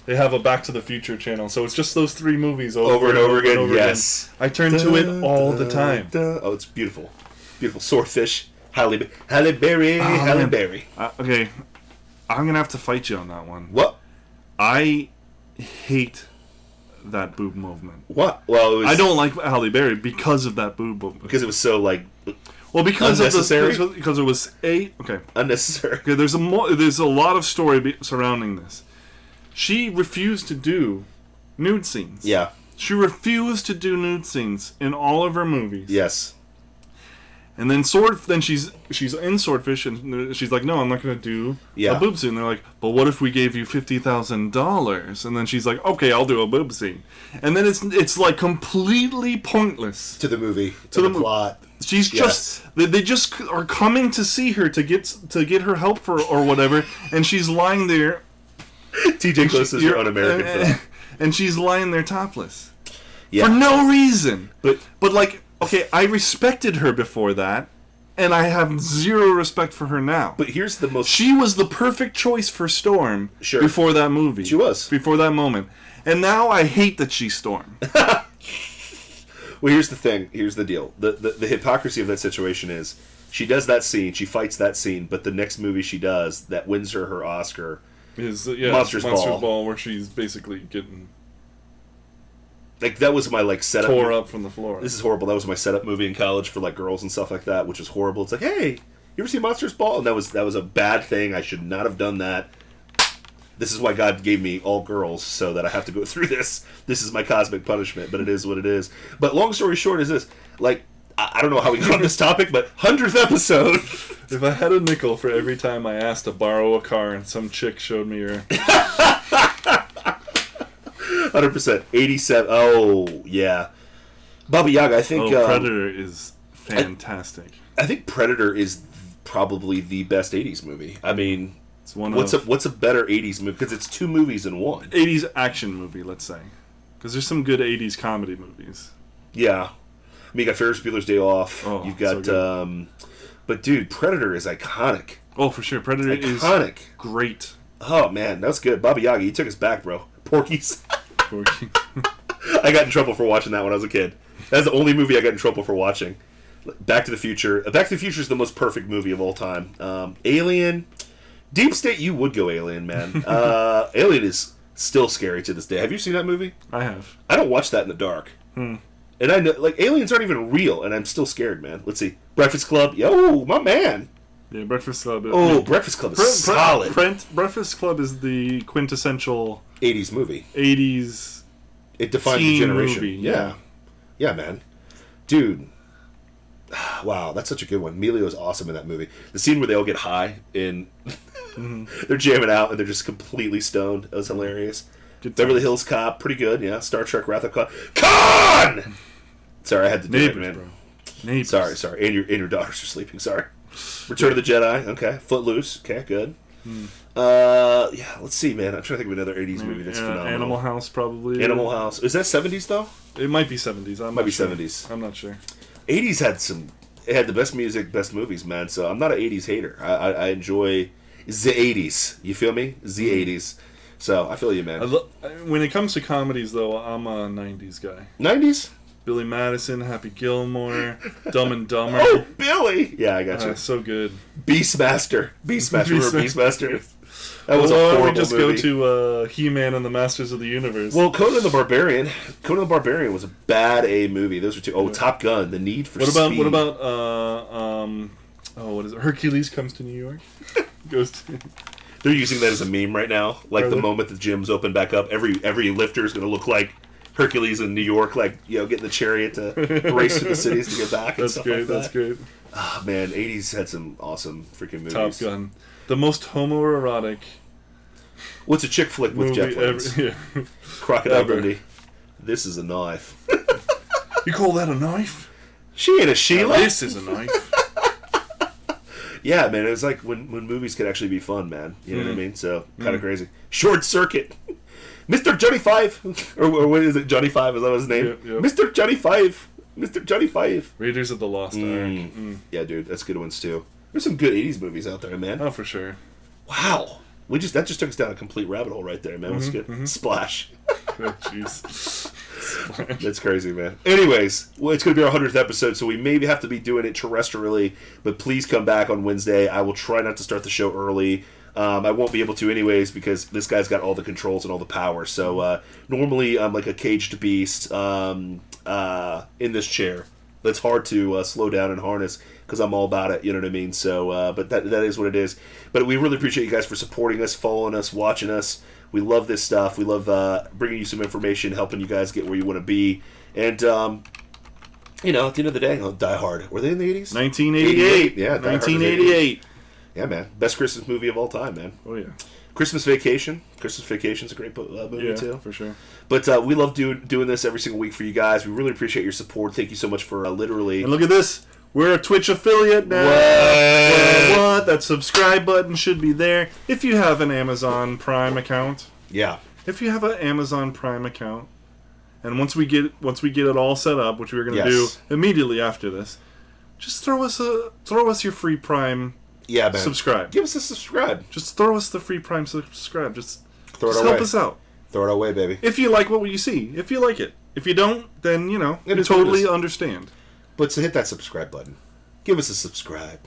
They have a Back to the Future channel, so it's just those 3 movies over and over again. Yes. I turn to it all the time. Oh, it's beautiful. Beautiful. Swordfish. Halle Berry. Halle Berry. Okay, I'm going to have to fight you on that one. What? I hate that boob movement. What? Well, it was... I don't like Halle Berry because of that boob movement. Because it was so, like... Well, because unnecessary? because it was okay. Unnecessary. Okay, there's a lot of story surrounding this. She refused to do nude scenes. Yeah. She refused to do nude scenes in all of her movies. Yes. And then she's in Swordfish, and she's like, "No, I'm not going to do a boob scene." And they're like, "But what if we gave you $50,000?" And then she's like, "Okay, I'll do a boob scene." And then it's like completely pointless To the movie. To the plot. She's just they just are coming to see her to get her help for or whatever, and she's lying there. TJ Close is your un-American film. And she's lying there topless. Yeah. For no reason. But like, okay, I respected her before that, and I have zero respect for her now. But here's the most... She was the perfect choice for Storm before that movie. She was. Before that moment. And now I hate that she's Storm. Well, here's the thing. Here's the deal. The hypocrisy of that situation is she does that scene, she fights that scene, but the next movie she does that wins her Oscar is Monsters Ball, where she's basically getting like that was my like setup tore up from the floor. This is horrible. That was my setup movie in college for like girls and stuff like that, which is horrible. It's like, hey, you ever see Monsters Ball? And that was a bad thing. I should not have done that. This is why God gave me all girls, so that I have to go through this. This is my cosmic punishment, but it is what it is. But long story short is this. Like, I don't know how we got on this topic, but 100th episode. If I had a nickel for every time I asked to borrow a car and some chick showed me her... 100%. 87. Oh, yeah. Baba Yaga, I think... Predator is fantastic. I think Predator is probably the best 80s movie. I mean... What's a better 80s movie? Because it's 2 movies in one. 80s action movie, let's say. Because there's some good 80s comedy movies. Yeah. I mean, you got Ferris Bueller's Day Off. Oh, you've got... so but, dude, Predator is iconic. Oh, for sure. Predator is great. Oh, man. That was good. Baba Yaga, you took us back, bro. Porky's. Porky. I got in trouble for watching that when I was a kid. That's the only movie I got in trouble for watching. Back to the Future. Back to the Future is the most perfect movie of all time. Alien... Deep State, you would go Alien, man. Alien is still scary to this day. Have you seen that movie? I have. I don't watch that in the dark. And I know, like, aliens aren't even real, and I'm still scared, man. Let's see. Breakfast Club. Yo, my man. Yeah, Breakfast Club. Breakfast Club is solid. Breakfast Club is the quintessential 80s movie. 80s. It defined the generation. Movie, yeah, man. Dude. Wow, that's such a good one. Emilio is awesome in that movie. The scene where they all get high and they're jamming out and they're just completely stoned. That was hilarious. Beverly Hills Cop, pretty good. Yeah, Star Trek Wrath of Khan. Sorry, I had to do it, man. Bro. Neighbors. Sorry. And your daughters are sleeping. Sorry. Return of the Jedi. Okay. Footloose. Okay, good. Yeah, let's see, man. I'm trying to think of another 80s movie that's phenomenal. Animal House, probably. Animal House. Is that 70s, though? It might be 70s. Might be 70s. I'm not sure. 80s had the best music, best movies, man. So I'm not an 80s hater. I enjoy the 80s. You feel me? The 80s. So I feel you, man. When it comes to comedies, though, I'm a 90s guy. 90s? Billy Madison, Happy Gilmore, Dumb and Dumber. Oh, Billy! Yeah, I got you. So good. Beastmaster. Remember Beastmaster? That was a horrible movie. We just go to He-Man and the Masters of the Universe. Well, Conan the Barbarian. Conan the Barbarian was a bad A movie. Those were two. Oh, Top Gun. The Need for Speed. What about what is it? Hercules Comes to New York. Goes to. They're using that as a meme right now. Like the moment the gyms open back up, every lifter is going to look like Hercules in New York, like, you know, getting the chariot to race through the cities to get back. That's great. That's great. Oh, man, 80s had some awesome freaking movies. Top Gun, the most homoerotic. What's a chick flick with jet planes? Crocodile Dundee. This is a knife. You call that a knife? She ain't a Sheila. This is a knife. Yeah, man, it was like when movies could actually be fun, man. You know what I mean? So, kind of crazy. Short Circuit. Mr. Johnny Five. Or what is it? Johnny Five, is that his name? Yep. Mr. Johnny Five. Mr. Johnny Five. Raiders of the Lost Ark. Yeah, dude, that's good ones too. There's some good 80s movies out there, man. Oh, for sure. Wow. That just took us down a complete rabbit hole right there, man. That's good. Splash. Oh, jeez. That's crazy, man. Anyways, well, it's going to be our 100th episode, so we maybe have to be doing it terrestrially, but please come back on Wednesday. I will try not to start the show early. I won't be able to anyways because this guy's got all the controls and all the power. So normally I'm like a caged beast in this chair. That's hard to slow down and harness because I'm all about it, you know what I mean? So, but that is what it is. But we really appreciate you guys for supporting us, following us, watching us. We love this stuff. We love bringing you some information, helping you guys get where you want to be. And, at the end of the day, Die Hard. Were they in the 80s? 1988. Yeah, 1988. Yeah, man. Best Christmas movie of all time, man. Oh, yeah. Christmas Vacation. Christmas Vacation's a great movie, too. For sure. But we love doing this every single week for you guys. We really appreciate your support. Thank you so much for literally... And look at this. We're a Twitch affiliate now. What? That subscribe button should be there. If you have an Amazon Prime account. Yeah. If you have an Amazon Prime account, and once we get it all set up, which we're going to do immediately after this, just throw us your free Prime subscribe. Give us a subscribe. Just throw us the free Prime subscribe. Just help us out. Throw it our way, baby. If you like what you see. If you like it. If you don't, then, we totally understand. But hit that subscribe button. Give us a subscribe.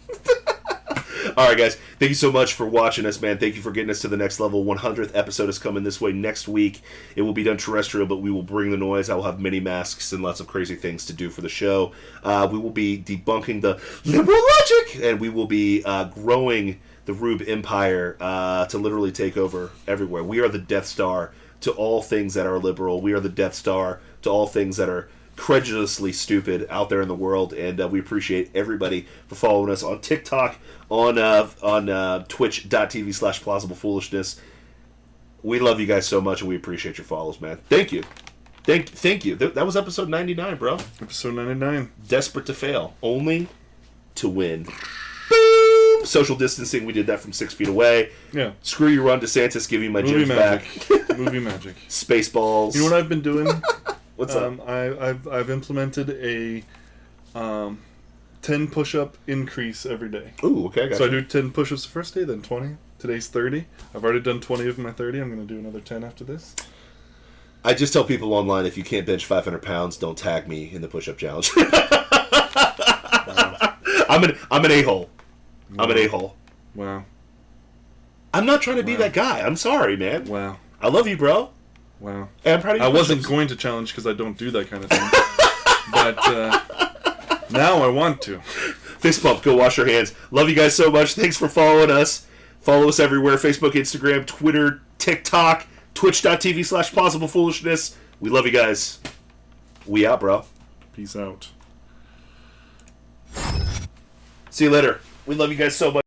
All right, guys. Thank you so much for watching us, man. Thank you for getting us to the next level. 100th episode is coming this way next week. It will be done terrestrial, but we will bring the noise. I will have many masks and lots of crazy things to do for the show. We will be debunking the liberal logic, and we will be growing the Rube Empire to literally take over everywhere. We are the Death Star to all things that are liberal. We are the Death Star to all things that are credulously stupid out there in the world, and we appreciate everybody for following us on TikTok, on twitch.tv/plausible foolishness. We love you guys so much, and we appreciate your follows, man. Thank you. Thank you. That was episode 99, bro. Episode 99. Desperate to fail, only to win. Boom! Social distancing, we did that from 6 feet away. Yeah. Screw you, Ron DeSantis, give me my Movie gyms magic. back. Movie magic. Spaceballs. You know what I've been doing? What's up? I've implemented a 10 push-up increase every day. Ooh, okay. Gotcha. So I do 10 push-ups the first day, then 20. Today's 30. I've already done 20 of my 30. I'm going to do another 10 after this. I just tell people online, if you can't bench 500 pounds, don't tag me in the push-up challenge. I'm an a-hole. Wow. I'm an a-hole. Wow. I'm not trying to be that guy. I'm sorry, man. Wow. I love you, bro. Wow. And I'm proud of you. I wasn't going to challenge because I don't do that kind of thing. But now I want to. Fist bump. Go wash your hands. Love you guys so much. Thanks for following us. Follow us everywhere. Facebook, Instagram, Twitter, TikTok, twitch.tv/plausible foolishness. We love you guys. We out, bro. Peace out. See you later. We love you guys so much.